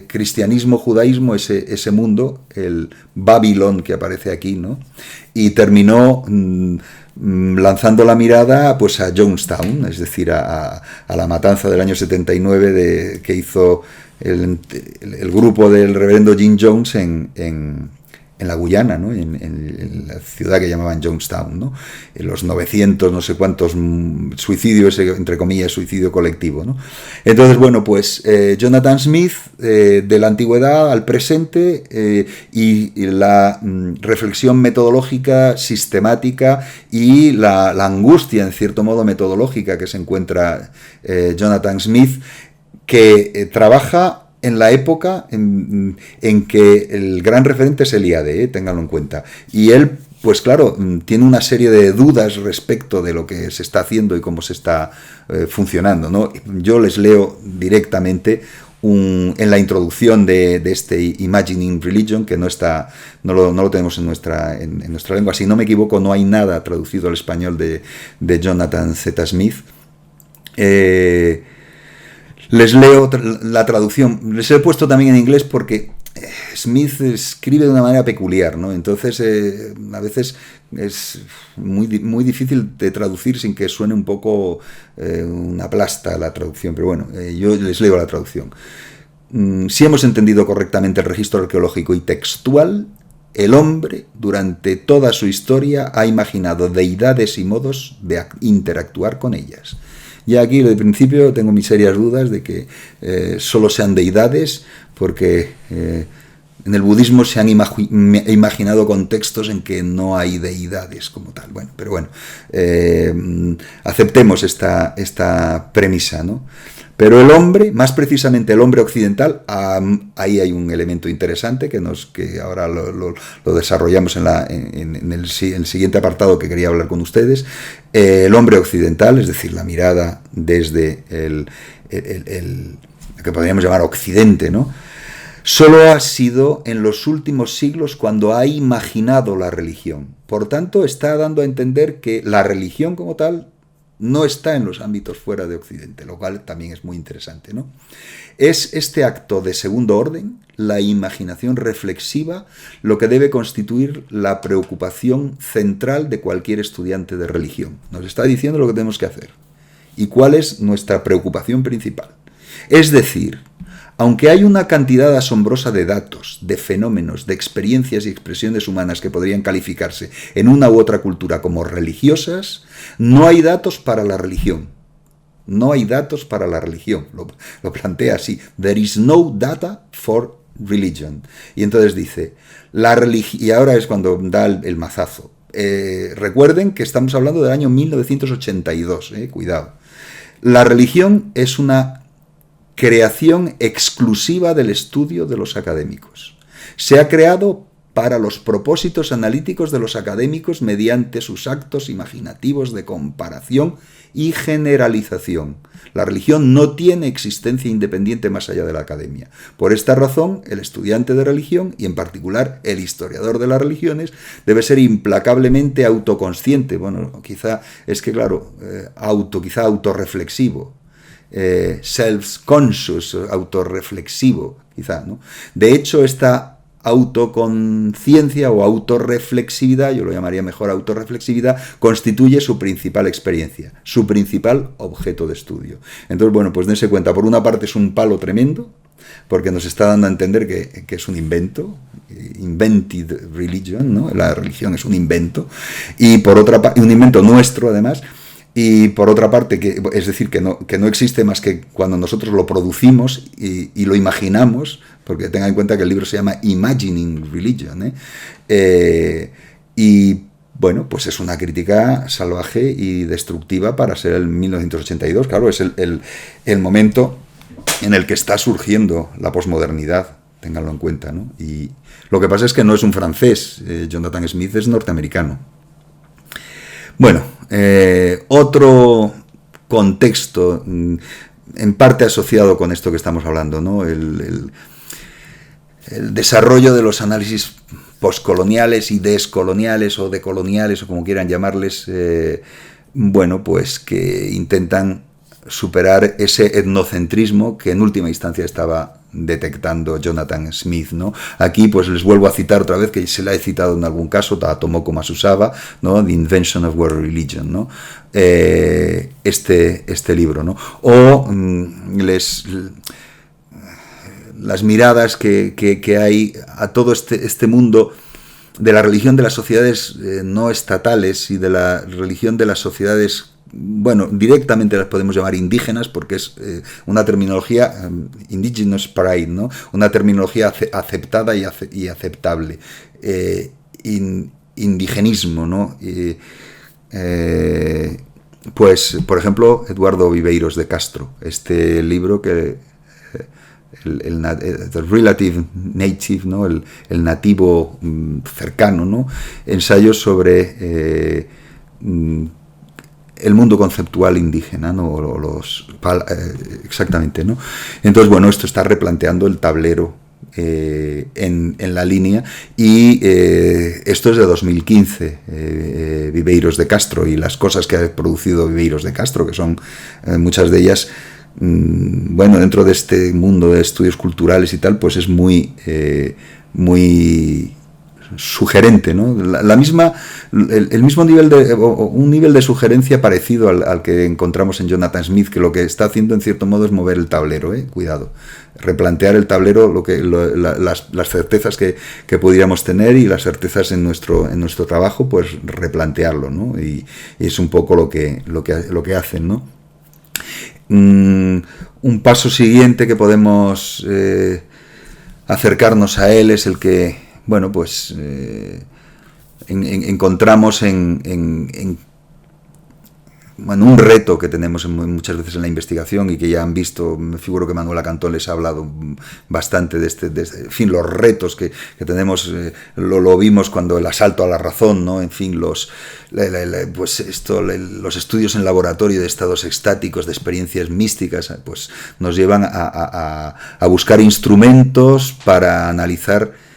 cristianismo, judaísmo, ese mundo, el Babilón que aparece aquí, ¿no? Y terminó lanzando la mirada pues a Jonestown, es decir, a la matanza del año 79 que hizo el grupo del reverendo Jim Jones en la Guyana, ¿no? En la ciudad que llamaban Jonestown, ¿no? En los 900, no sé cuántos suicidios, entre comillas, suicidio colectivo, ¿no? Entonces, bueno, pues Jonathan Smith, de la antigüedad al presente, y la reflexión metodológica, sistemática, y la angustia, en cierto modo, metodológica que se encuentra Jonathan Smith, que trabaja en la época en que el gran referente es Eliade, ténganlo en cuenta. Y él, pues claro, tiene una serie de dudas respecto de lo que se está haciendo y cómo se está funcionando, ¿no? Yo les leo directamente en la introducción de este Imagining Religion, que no lo tenemos en nuestra lengua. Si no me equivoco, no hay nada traducido al español de Jonathan Z. Smith. Les leo la traducción. Les he puesto también en inglés porque Smith escribe de una manera peculiar, ¿no? Entonces, a veces es muy difícil de traducir sin que suene un poco una plasta la traducción. Pero bueno, yo les leo la traducción. Si hemos entendido correctamente el registro arqueológico y textual, el hombre, durante toda su historia, ha imaginado deidades y modos de interactuar con ellas. Ya aquí, de principio, tengo mis serias dudas de que solo sean deidades, porque en el budismo se han imaginado contextos en que no hay deidades como tal. Bueno, pero bueno, aceptemos esta premisa, ¿no? Pero el hombre, más precisamente el hombre occidental, ahí hay un elemento interesante que ahora lo desarrollamos en el siguiente apartado que quería hablar con ustedes. El hombre occidental, es decir, la mirada desde lo que podríamos llamar Occidente, ¿no? Solo ha sido en los últimos siglos cuando ha imaginado la religión. Por tanto, está dando a entender que la religión como tal no está en los ámbitos fuera de Occidente, lo cual también es muy interesante, ¿no? Es este acto de segundo orden, la imaginación reflexiva, lo que debe constituir la preocupación central de cualquier estudiante de religión. Nos está diciendo lo que tenemos que hacer y cuál es nuestra preocupación principal. Es decir, Aunque hay una cantidad asombrosa de datos, de fenómenos, de experiencias y expresiones humanas que podrían calificarse en una u otra cultura como religiosas, no hay datos para la religión. No hay datos para la religión. Lo plantea así. There is no data for religion. Y entonces dice, y ahora es cuando da el mazazo. Recuerden que estamos hablando del año 1982, cuidado. La religión es una creación exclusiva del estudio de los académicos. Se ha creado para los propósitos analíticos de los académicos mediante sus actos imaginativos de comparación y generalización. La religión no tiene existencia independiente más allá de la academia. Por esta razón, el estudiante de religión, y en particular el historiador de las religiones, debe ser implacablemente autoconsciente. Bueno, quizá es que, claro, quizá autorreflexivo. Self-conscious, autorreflexivo, quizá, ¿no? De hecho, esta autoconciencia o autorreflexividad, yo lo llamaría mejor autorreflexividad, constituye su principal experiencia, su principal objeto de estudio. Entonces, bueno, pues dense cuenta, por una parte es un palo tremendo, porque nos está dando a entender que es un invento, invented religion, ¿no? La religión es un invento, y por otra parte, un invento nuestro además. Y por otra parte, es decir, que no existe más que cuando nosotros lo producimos y lo imaginamos, porque tengan en cuenta que el libro se llama Imagining Religion, y bueno, pues es una crítica salvaje y destructiva para ser el 1982, claro, es el momento en el que está surgiendo la posmodernidad, ténganlo en cuenta, ¿no? Y lo que pasa es que no es un francés, Jonathan Smith es norteamericano. Bueno, otro contexto, en parte asociado con esto que estamos hablando, ¿no? El desarrollo de los análisis poscoloniales y descoloniales o decoloniales, o como quieran llamarles, bueno, pues que intentan superar ese etnocentrismo que en última instancia estaba detectando Jonathan Smith, ¿no? Aquí pues les vuelvo a citar otra vez, que se la he citado en algún caso, a Tomoko Masuzawa, ¿no? The Invention of World Religion, ¿no? Este libro, ¿no? O las miradas que hay a todo este mundo de la religión de las sociedades no estatales y de la religión de las sociedades, bueno, directamente las podemos llamar indígenas, porque es una terminología indigenous pride, ¿no? Una terminología aceptada y aceptable. Indigenismo, ¿no? Pues, por ejemplo, Eduardo Viveiros de Castro, este libro que the Relative Native, ¿no? El nativo cercano, ¿no? Ensayos sobre el mundo conceptual indígena, ¿no? Exactamente, ¿no? Entonces, bueno, esto está replanteando el tablero en la línea, y esto es de 2015, Viveiros de Castro, y las cosas que ha producido Viveiros de Castro, que son muchas de ellas, bueno, dentro de este mundo de estudios culturales y tal, pues es muy sugerente, ¿no? El mismo nivel un nivel de sugerencia parecido al que encontramos en Jonathan Smith, que lo que está haciendo en cierto modo es mover el tablero, cuidado, replantear el tablero, las certezas que pudiéramos tener y las certezas en nuestro trabajo, pues replantearlo, ¿no? Y es un poco lo que hacen, ¿no? Un paso siguiente que podemos acercarnos a él es el que, bueno, pues encontramos en un reto que tenemos muchas veces en la investigación, y que ya han visto, me figuro que Manuela Cantón les ha hablado bastante de en fin, los retos que tenemos, lo vimos cuando el asalto a la razón, ¿no? En fin, los estudios en laboratorio de estados extáticos, de experiencias místicas, pues nos llevan a buscar instrumentos para analizar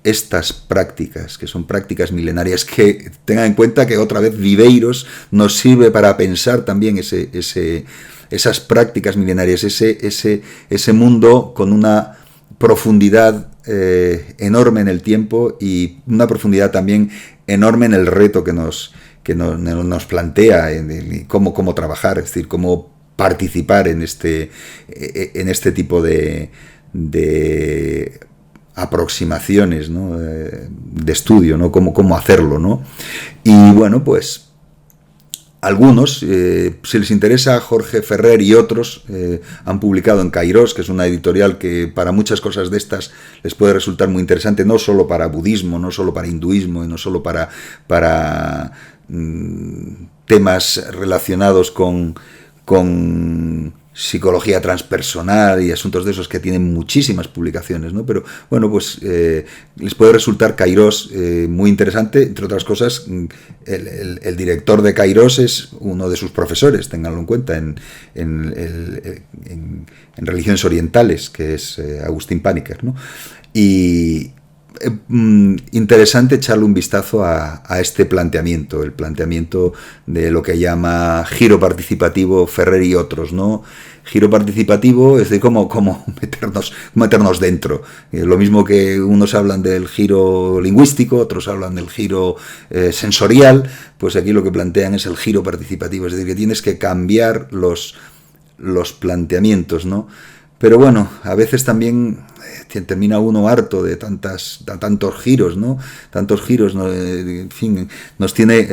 estas prácticas, que son prácticas milenarias, que tengan en cuenta que otra vez Viveiros nos sirve para pensar también esas prácticas milenarias, ese mundo con una profundidad enorme en el tiempo, y una profundidad también enorme en el reto que nos plantea, en cómo trabajar, es decir, cómo participar en este tipo de de aproximaciones, ¿no? De estudio, ¿no? Cómo hacerlo, ¿no? Y bueno, pues algunos, si les interesa, Jorge Ferrer y otros han publicado en Kairos, que es una editorial que para muchas cosas de estas les puede resultar muy interesante, no solo para budismo, no solo para hinduismo y no solo para temas relacionados con psicología transpersonal y asuntos de esos, que tienen muchísimas publicaciones, ¿no? Pero bueno, pues les puede resultar Kairos muy interesante. Entre otras cosas, el director de Kairos es uno de sus profesores, ténganlo en cuenta, en religiones orientales, que es Agustín Paniker, ¿no? Y interesante echarle un vistazo a este planteamiento, el planteamiento de lo que llama giro participativo Ferrer y otros, ¿no? Giro participativo es de cómo meternos dentro. Lo mismo que unos hablan del giro lingüístico, otros hablan del giro sensorial, pues aquí lo que plantean es el giro participativo, es decir, que tienes que cambiar los planteamientos, ¿no? Pero bueno, a veces también termina uno harto de tantos giros, ¿no? Tantos giros, ¿no? En fin,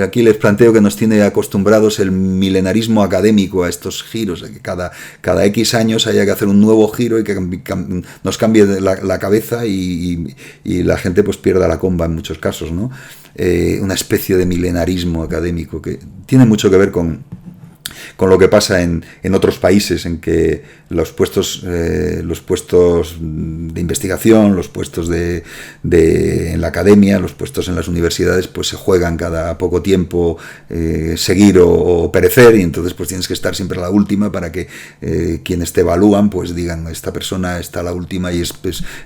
aquí les planteo que nos tiene acostumbrados el milenarismo académico a estos giros, que cada X años haya que hacer un nuevo giro y que nos cambie la cabeza y la gente pues pierda la comba en muchos casos, ¿no? Una especie de milenarismo académico que tiene mucho que ver con lo que pasa en otros países, en que los puestos de investigación, los puestos en la academia, los puestos en las universidades, pues se juegan cada poco tiempo seguir o perecer, y entonces pues tienes que estar siempre a la última para que quienes te evalúan pues digan, esta persona está a la última y es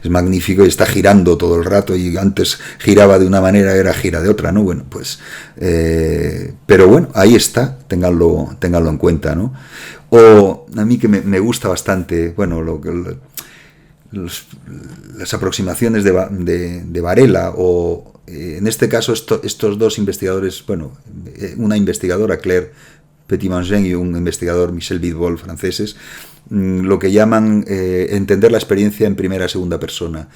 magnífico y está girando todo el rato, y antes giraba de una manera, ahora gira de otra, ¿no? Bueno, pues pero bueno, ahí está, ténganlo en cuenta, ¿no? O a mí que me gusta bastante, bueno, las aproximaciones de Varela, o en este caso estos dos investigadores, bueno, una investigadora, Claire Petit-Mangin, y un investigador, Michel Vidbol, franceses, lo que llaman entender la experiencia en primera y segunda persona.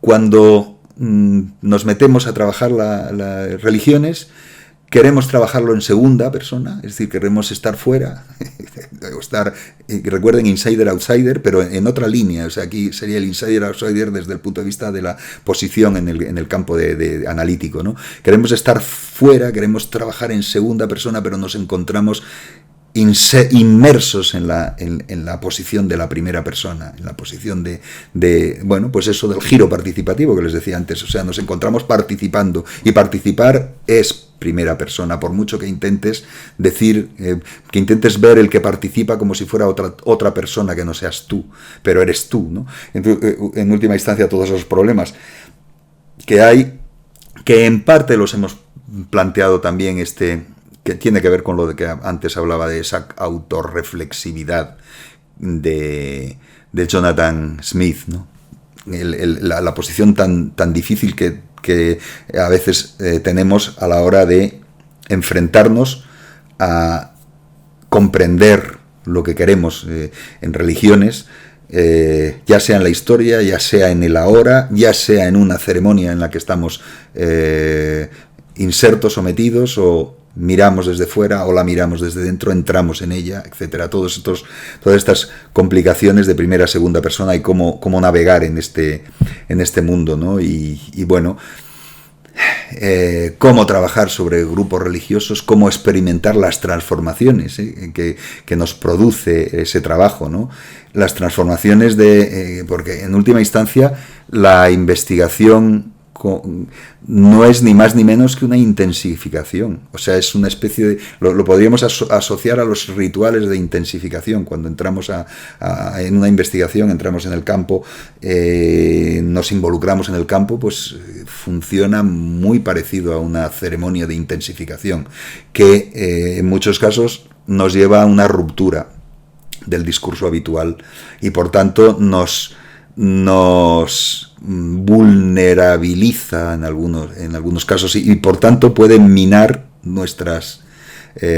Cuando nos metemos a trabajar las religiones, queremos trabajarlo en segunda persona, es decir, queremos estar fuera, recuerden, insider-outsider, pero en otra línea. O sea, aquí sería el insider-outsider desde el punto de vista de la posición en el campo de analítico, ¿no? Queremos estar fuera, queremos trabajar en segunda persona, pero nos encontramos inmersos en la posición de la primera persona, en la posición de bueno, pues eso del giro participativo que les decía antes. O sea, nos encontramos participando, y participar es primera persona, por mucho que intentes decir, que intentes ver el que participa como si fuera otra persona que no seas tú, pero eres tú, ¿no? En última instancia, todos esos problemas que hay, que en parte los hemos planteado también, que tiene que ver con lo de que antes hablaba, de esa autorreflexividad de Jonathan Smith, ¿no? La posición tan difícil que a veces tenemos a la hora de enfrentarnos a comprender lo que queremos en religiones, ya sea en la historia, ya sea en el ahora, ya sea en una ceremonia en la que estamos insertos, sometidos, o miramos desde fuera o la miramos desde dentro, entramos en ella, etcétera. Todas estas complicaciones de primera, segunda persona, y cómo navegar en este mundo, ¿no? Y bueno, cómo trabajar sobre grupos religiosos, cómo experimentar las transformaciones que nos produce ese trabajo, ¿no? Las transformaciones porque en última instancia la investigación no es ni más ni menos que una intensificación. O sea, es una especie de... Lo podríamos asociar a los rituales de intensificación. Cuando entramos en una investigación, entramos en el campo, nos involucramos en el campo, pues funciona muy parecido a una ceremonia de intensificación, que en muchos casos nos lleva a una ruptura del discurso habitual, y por tanto nos vulnerabiliza en algunos casos, y por tanto puede minar nuestras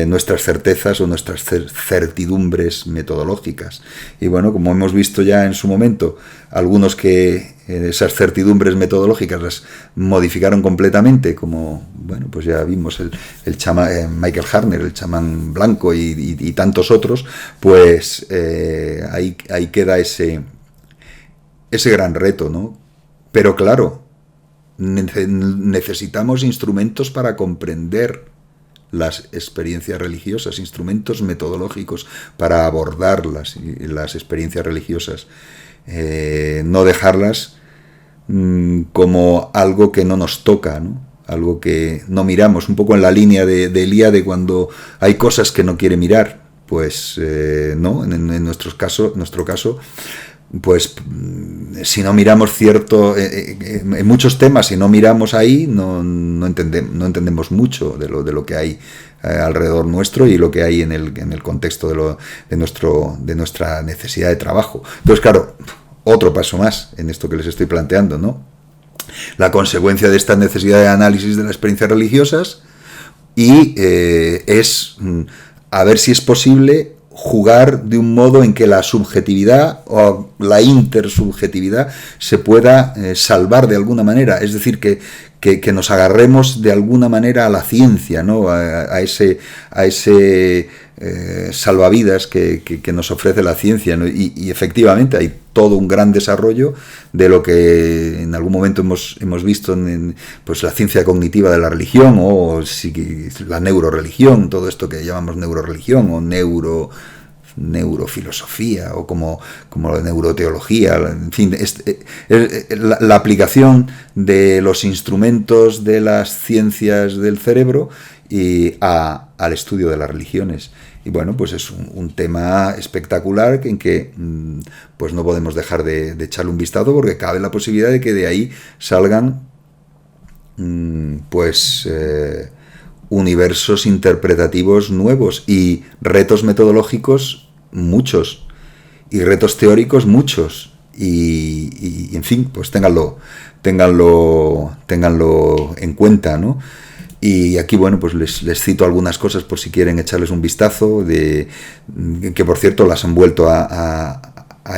nuestras certezas o nuestras certidumbres metodológicas. Y bueno, como hemos visto ya en su momento, algunos que esas certidumbres metodológicas las modificaron completamente, como, bueno, pues ya vimos el chamán Michael Harner, el chamán blanco y tantos otros, pues ahí queda ese gran reto, ¿no? Pero claro, necesitamos instrumentos para comprender las experiencias religiosas, instrumentos metodológicos para abordar las experiencias religiosas, no dejarlas como algo que no nos toca, ¿no? Algo que no miramos, un poco en la línea de Eliade cuando hay cosas que no quiere mirar, pues no, en nuestro caso, pues si no miramos en muchos temas, si no miramos ahí, no entendemos mucho de lo que hay alrededor nuestro y lo que hay en el contexto de nuestra necesidad de trabajo. Entonces, claro, otro paso más en esto que les estoy planteando, ¿no? La consecuencia de esta necesidad de análisis de las experiencias religiosas y es a ver si es posible jugar de un modo en que la subjetividad o la intersubjetividad se pueda salvar de alguna manera, es decir, que nos agarremos de alguna manera a la ciencia, ¿no? a ese salvavidas que nos ofrece la ciencia, ¿no? Y efectivamente hay todo un gran desarrollo de lo que en algún momento hemos visto en pues la ciencia cognitiva de la religión o la neuroreligión, todo esto que llamamos neuroreligión o neurofilosofía o como la neuroteología, en fin, la aplicación de los instrumentos de las ciencias del cerebro al estudio de las religiones. Y bueno, pues es un tema espectacular en que pues no podemos dejar de echarle un vistazo porque cabe la posibilidad de que de ahí salgan universos interpretativos nuevos y retos metodológicos muchos y retos teóricos muchos y en fin, pues ténganlo en cuenta, ¿no? Y aquí, bueno, pues les cito algunas cosas por si quieren echarles un vistazo, que por cierto las han vuelto a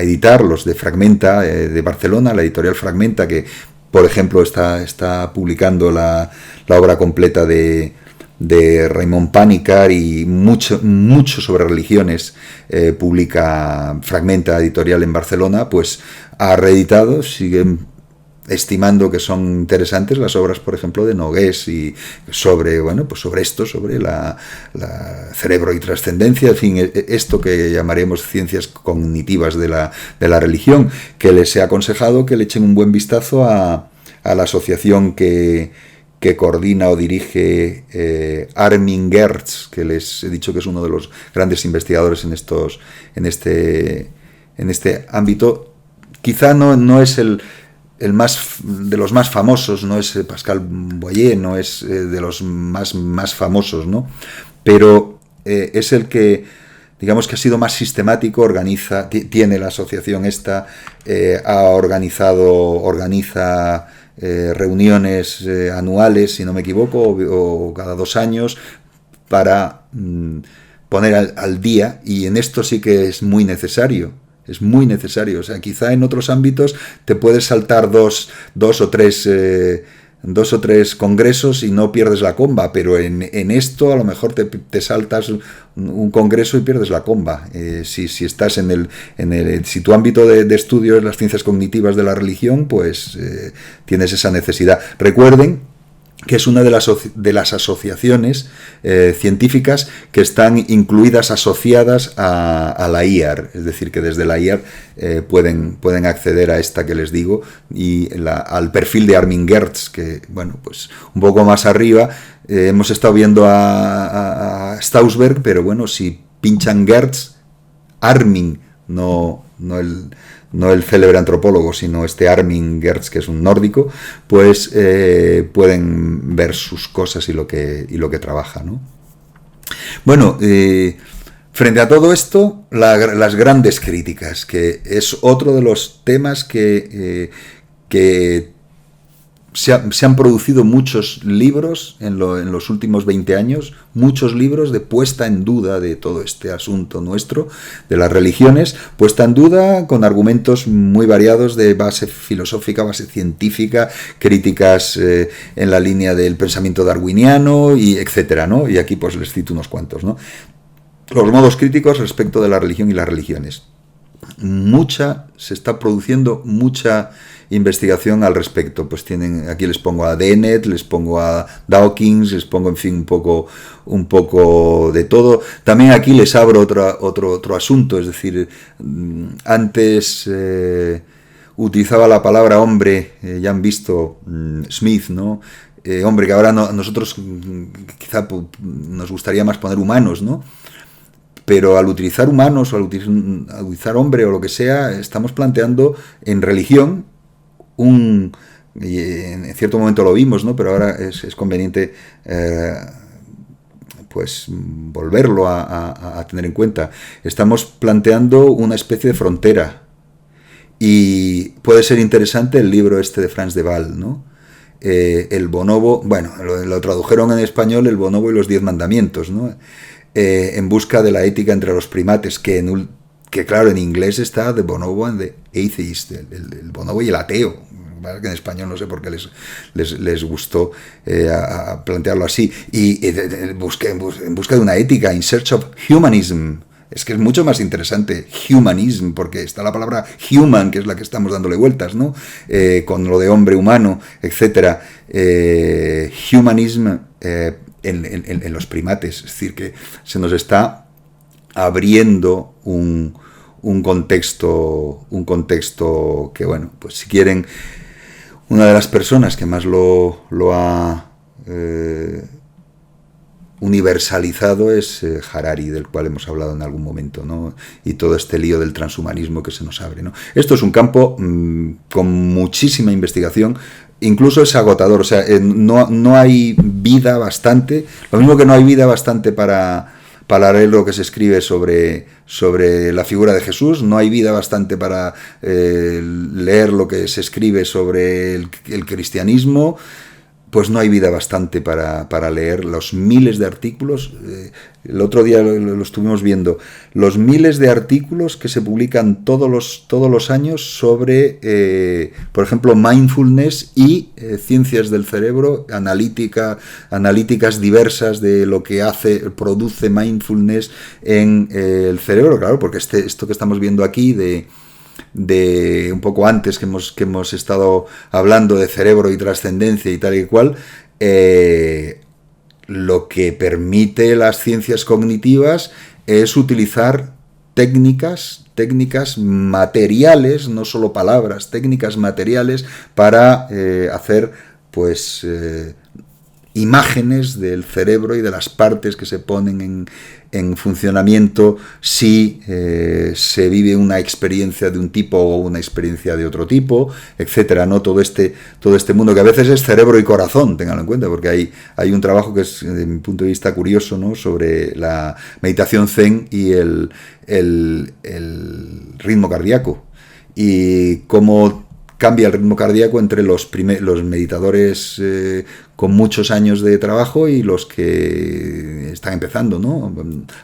editar los de Fragmenta, de Barcelona, la editorial Fragmenta, que por ejemplo está publicando la obra completa de Raymond Panikkar y mucho sobre religiones, publica Fragmenta editorial en Barcelona, pues ha reeditado, siguen estimando que son interesantes las obras, por ejemplo, de Nogués y sobre la cerebro y trascendencia, en fin, esto que llamaremos ciencias cognitivas de la religión, que les he aconsejado que le echen un buen vistazo a la asociación que coordina o dirige Armin Gertz, que les he dicho que es uno de los grandes investigadores en este ámbito. Quizá no es el más de los más famosos, no es Pascal Boyer, no es de los más famosos, ¿no? Pero es el que, digamos, que ha sido más sistemático, tiene la asociación esta, organiza reuniones anuales, si no me equivoco, o cada 2 años, para poner al día, y en esto sí que es muy necesario. Es muy necesario, o sea, quizá en otros ámbitos te puedes saltar dos o tres congresos y no pierdes la comba, pero en esto a lo mejor te saltas un congreso y pierdes la comba. Si estás si tu ámbito de estudio es las ciencias cognitivas de la religión, pues tienes esa necesidad. Recuerden que es una de las asociaciones científicas que están incluidas, asociadas a la IAR, es decir, que desde la IAR pueden acceder a esta que les digo y al perfil de Armin Gertz, que, bueno, pues un poco más arriba hemos estado viendo a Stausberg, pero bueno, si pinchan Gertz, Armin, no el célebre antropólogo, sino Armin Gertz, que es un nórdico, pues pueden ver sus cosas y lo que trabaja, ¿no? Bueno, frente a todo esto, las grandes críticas, que es otro de los temas que se han producido muchos libros en los últimos 20 años, muchos libros de puesta en duda de todo este asunto nuestro, de las religiones, puesta en duda con argumentos muy variados de base filosófica, base científica, críticas en la línea del pensamiento darwiniano, y etcétera, ¿no? Y aquí pues les cito unos cuantos, ¿no? Los modos críticos respecto de la religión y las religiones. Se está produciendo mucha investigación al respecto. Pues aquí les pongo a Dennett, les pongo a Dawkins, les pongo, en fin, un poco de todo. También aquí les abro otro asunto, es decir, antes utilizaba la palabra hombre, ya han visto Smith, ¿no? Hombre, que ahora nosotros quizá nos gustaría más poner humanos, ¿no? Pero al utilizar humanos o al utilizar hombre o lo que sea, estamos planteando en religión y en cierto momento lo vimos, ¿no? Pero ahora es conveniente pues volverlo a tener en cuenta. Estamos planteando una especie de frontera, y puede ser interesante el libro este de Frans de Waal, ¿no? El bonobo, bueno, lo tradujeron en español, el bonobo y los 10 mandamientos, ¿no? En busca de la ética entre los primates, que claro, en inglés está The Bonobo and the Atheist, el bonobo y el ateo, que en español no sé por qué les gustó a plantearlo así, y en busca de una ética, in search of humanism. Es que es mucho más interesante humanism, porque está la palabra human, que es la que estamos dándole vueltas, ¿no? Con lo de hombre humano, etcétera. Humanism en los primates, es decir, que se nos está abriendo un contexto que, bueno, pues si quieren, una de las personas que más lo ha universalizado es Harari, del cual hemos hablado en algún momento, ¿no? Y todo este lío del transhumanismo que se nos abre, ¿no? Esto es un campo con muchísima investigación. Incluso es agotador, o sea, no hay vida bastante, lo mismo que no hay vida bastante para leer lo que se escribe sobre la figura de Jesús, no hay vida bastante para leer lo que se escribe sobre el cristianismo, pues no hay vida bastante para leer los miles de artículos. El otro día lo estuvimos viendo, los miles de artículos que se publican todos los años sobre, por ejemplo, mindfulness y ciencias del cerebro, analíticas diversas de lo que produce mindfulness en el cerebro, claro, porque esto que estamos viendo aquí de un poco antes que hemos estado hablando de cerebro y trascendencia y tal y cual, lo que permite las ciencias cognitivas es utilizar técnicas materiales, no solo palabras, técnicas materiales para hacer pues imágenes del cerebro y de las partes que se ponen en funcionamiento si se vive una experiencia de un tipo o una experiencia de otro tipo, etcétera, ¿no? Todo este mundo que a veces es cerebro y corazón, ténganlo en cuenta, porque hay un trabajo que es, desde mi punto de vista, curioso, ¿no? Sobre la meditación zen y el ritmo cardíaco, y cómo cambia el ritmo cardíaco entre los meditadores con muchos años de trabajo y los que están empezando, ¿no?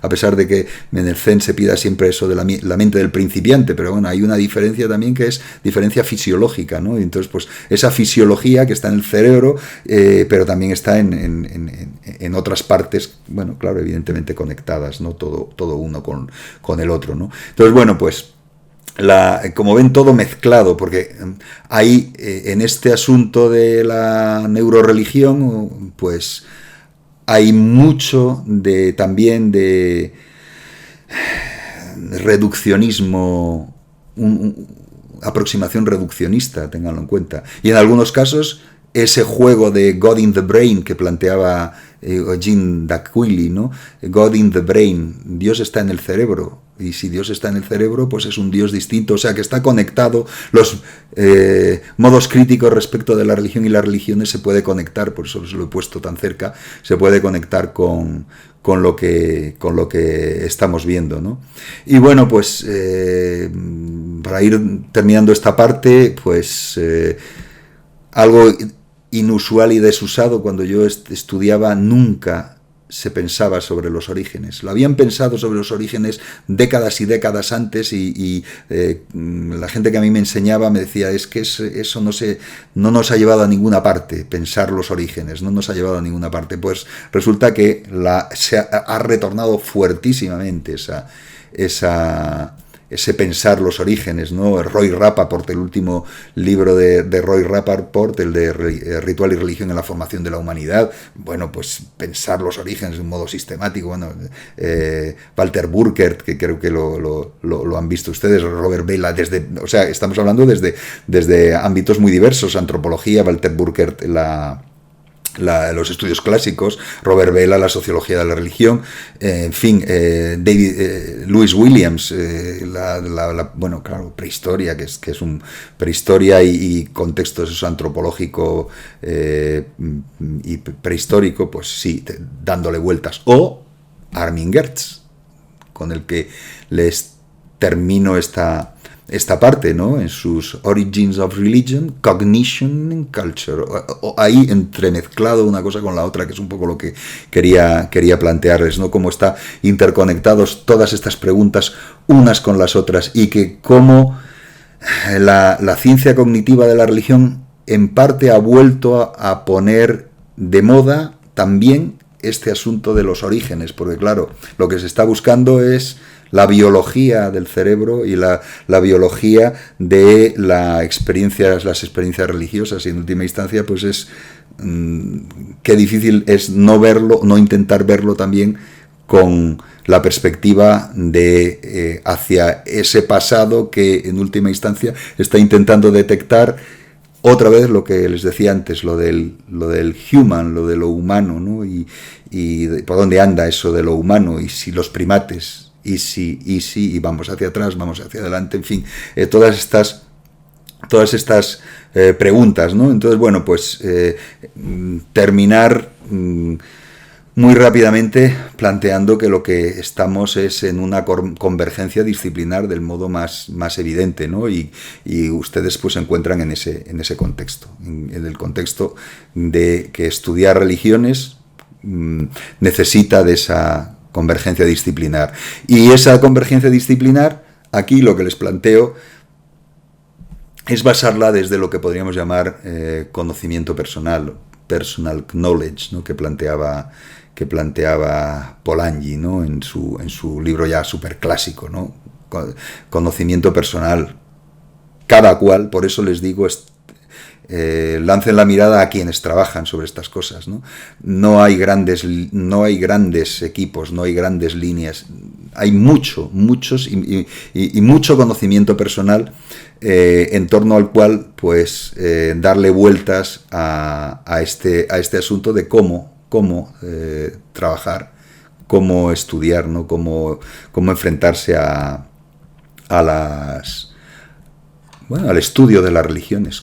A pesar de que en el Zen se pida siempre eso de la mente del principiante, pero bueno, hay una diferencia también que es diferencia fisiológica, ¿no? Y entonces, pues esa fisiología que está en el cerebro, pero también está en otras partes, bueno, claro, evidentemente conectadas, ¿no? Todo uno con el otro, ¿no? Entonces, bueno, pues como ven, todo mezclado, porque hay en este asunto de la neuroreligión, pues hay mucho también de reduccionismo, aproximación reduccionista, ténganlo en cuenta. Y en algunos casos, ese juego de God in the Brain que planteaba Eugene D'Aquili, ¿no? God in the Brain, Dios está en el cerebro. Y si Dios está en el cerebro, pues es un Dios distinto, o sea que está conectado. Los modos críticos respecto de la religión y las religiones se puede conectar, por eso lo he puesto tan cerca, se puede conectar con lo que estamos viendo, ¿no? Y bueno, pues para ir terminando esta parte, pues algo inusual y desusado. Cuando yo estudiaba, nunca se pensaba sobre los orígenes. Lo habían pensado sobre los orígenes décadas y décadas antes, y la gente que a mí me enseñaba me decía, es que eso no nos ha llevado a ninguna parte, pensar los orígenes, no nos ha llevado a ninguna parte. Pues resulta que se ha retornado fuertísimamente ese pensar los orígenes, ¿no? Roy Rappaport, el último libro de Roy Rappaport, el de Ritual y Religión en la Formación de la Humanidad, bueno, pues pensar los orígenes de un modo sistemático. Bueno, Walter Burkert, que creo que lo han visto ustedes, Robert Vela, o sea, estamos hablando desde ámbitos muy diversos, antropología, Walter Burkert, los estudios clásicos, Robert Vela, la sociología de la religión, en fin, Lewis Williams, bueno, claro, prehistoria, que es un prehistoria y contexto eso, antropológico y prehistórico, pues sí, dándole vueltas. O Armin Gertz, con el que les termino esta parte, ¿no? En sus Origins of Religion, Cognition and Culture. Ahí entremezclado una cosa con la otra, que es un poco lo que quería plantearles, ¿no? Cómo está interconectados todas estas preguntas unas con las otras, y que cómo la ciencia cognitiva de la religión en parte ha vuelto a poner de moda también este asunto de los orígenes, porque claro, lo que se está buscando es la biología del cerebro y la biología de las experiencias religiosas, y en última instancia pues es qué difícil es no intentar verlo también con la perspectiva de hacia ese pasado que en última instancia está intentando detectar otra vez lo que les decía antes, lo del human, lo de lo humano, ¿no? Y por dónde anda eso de lo humano, y si los primates, y vamos hacia atrás, vamos hacia adelante, en fin, todas estas preguntas, ¿no? Entonces, bueno, pues terminar muy rápidamente planteando que lo que estamos es en una convergencia disciplinar del modo más evidente, ¿no? Y ustedes pues se encuentran en ese contexto, en el contexto de que estudiar religiones necesita de esa convergencia disciplinar. Y esa convergencia disciplinar, aquí lo que les planteo es basarla desde lo que podríamos llamar conocimiento personal, personal knowledge, ¿no? que planteaba Polanyi, ¿no? en su libro ya súper clásico, ¿no? Conocimiento personal. Cada cual, por eso les digo, lancen la mirada a quienes trabajan sobre estas cosas, ¿no? No hay grandes equipos, no hay grandes líneas, hay muchos y mucho conocimiento personal en torno al cual pues darle vueltas a este asunto de cómo trabajar, cómo estudiar, ¿no? Cómo enfrentarse al estudio de las religiones.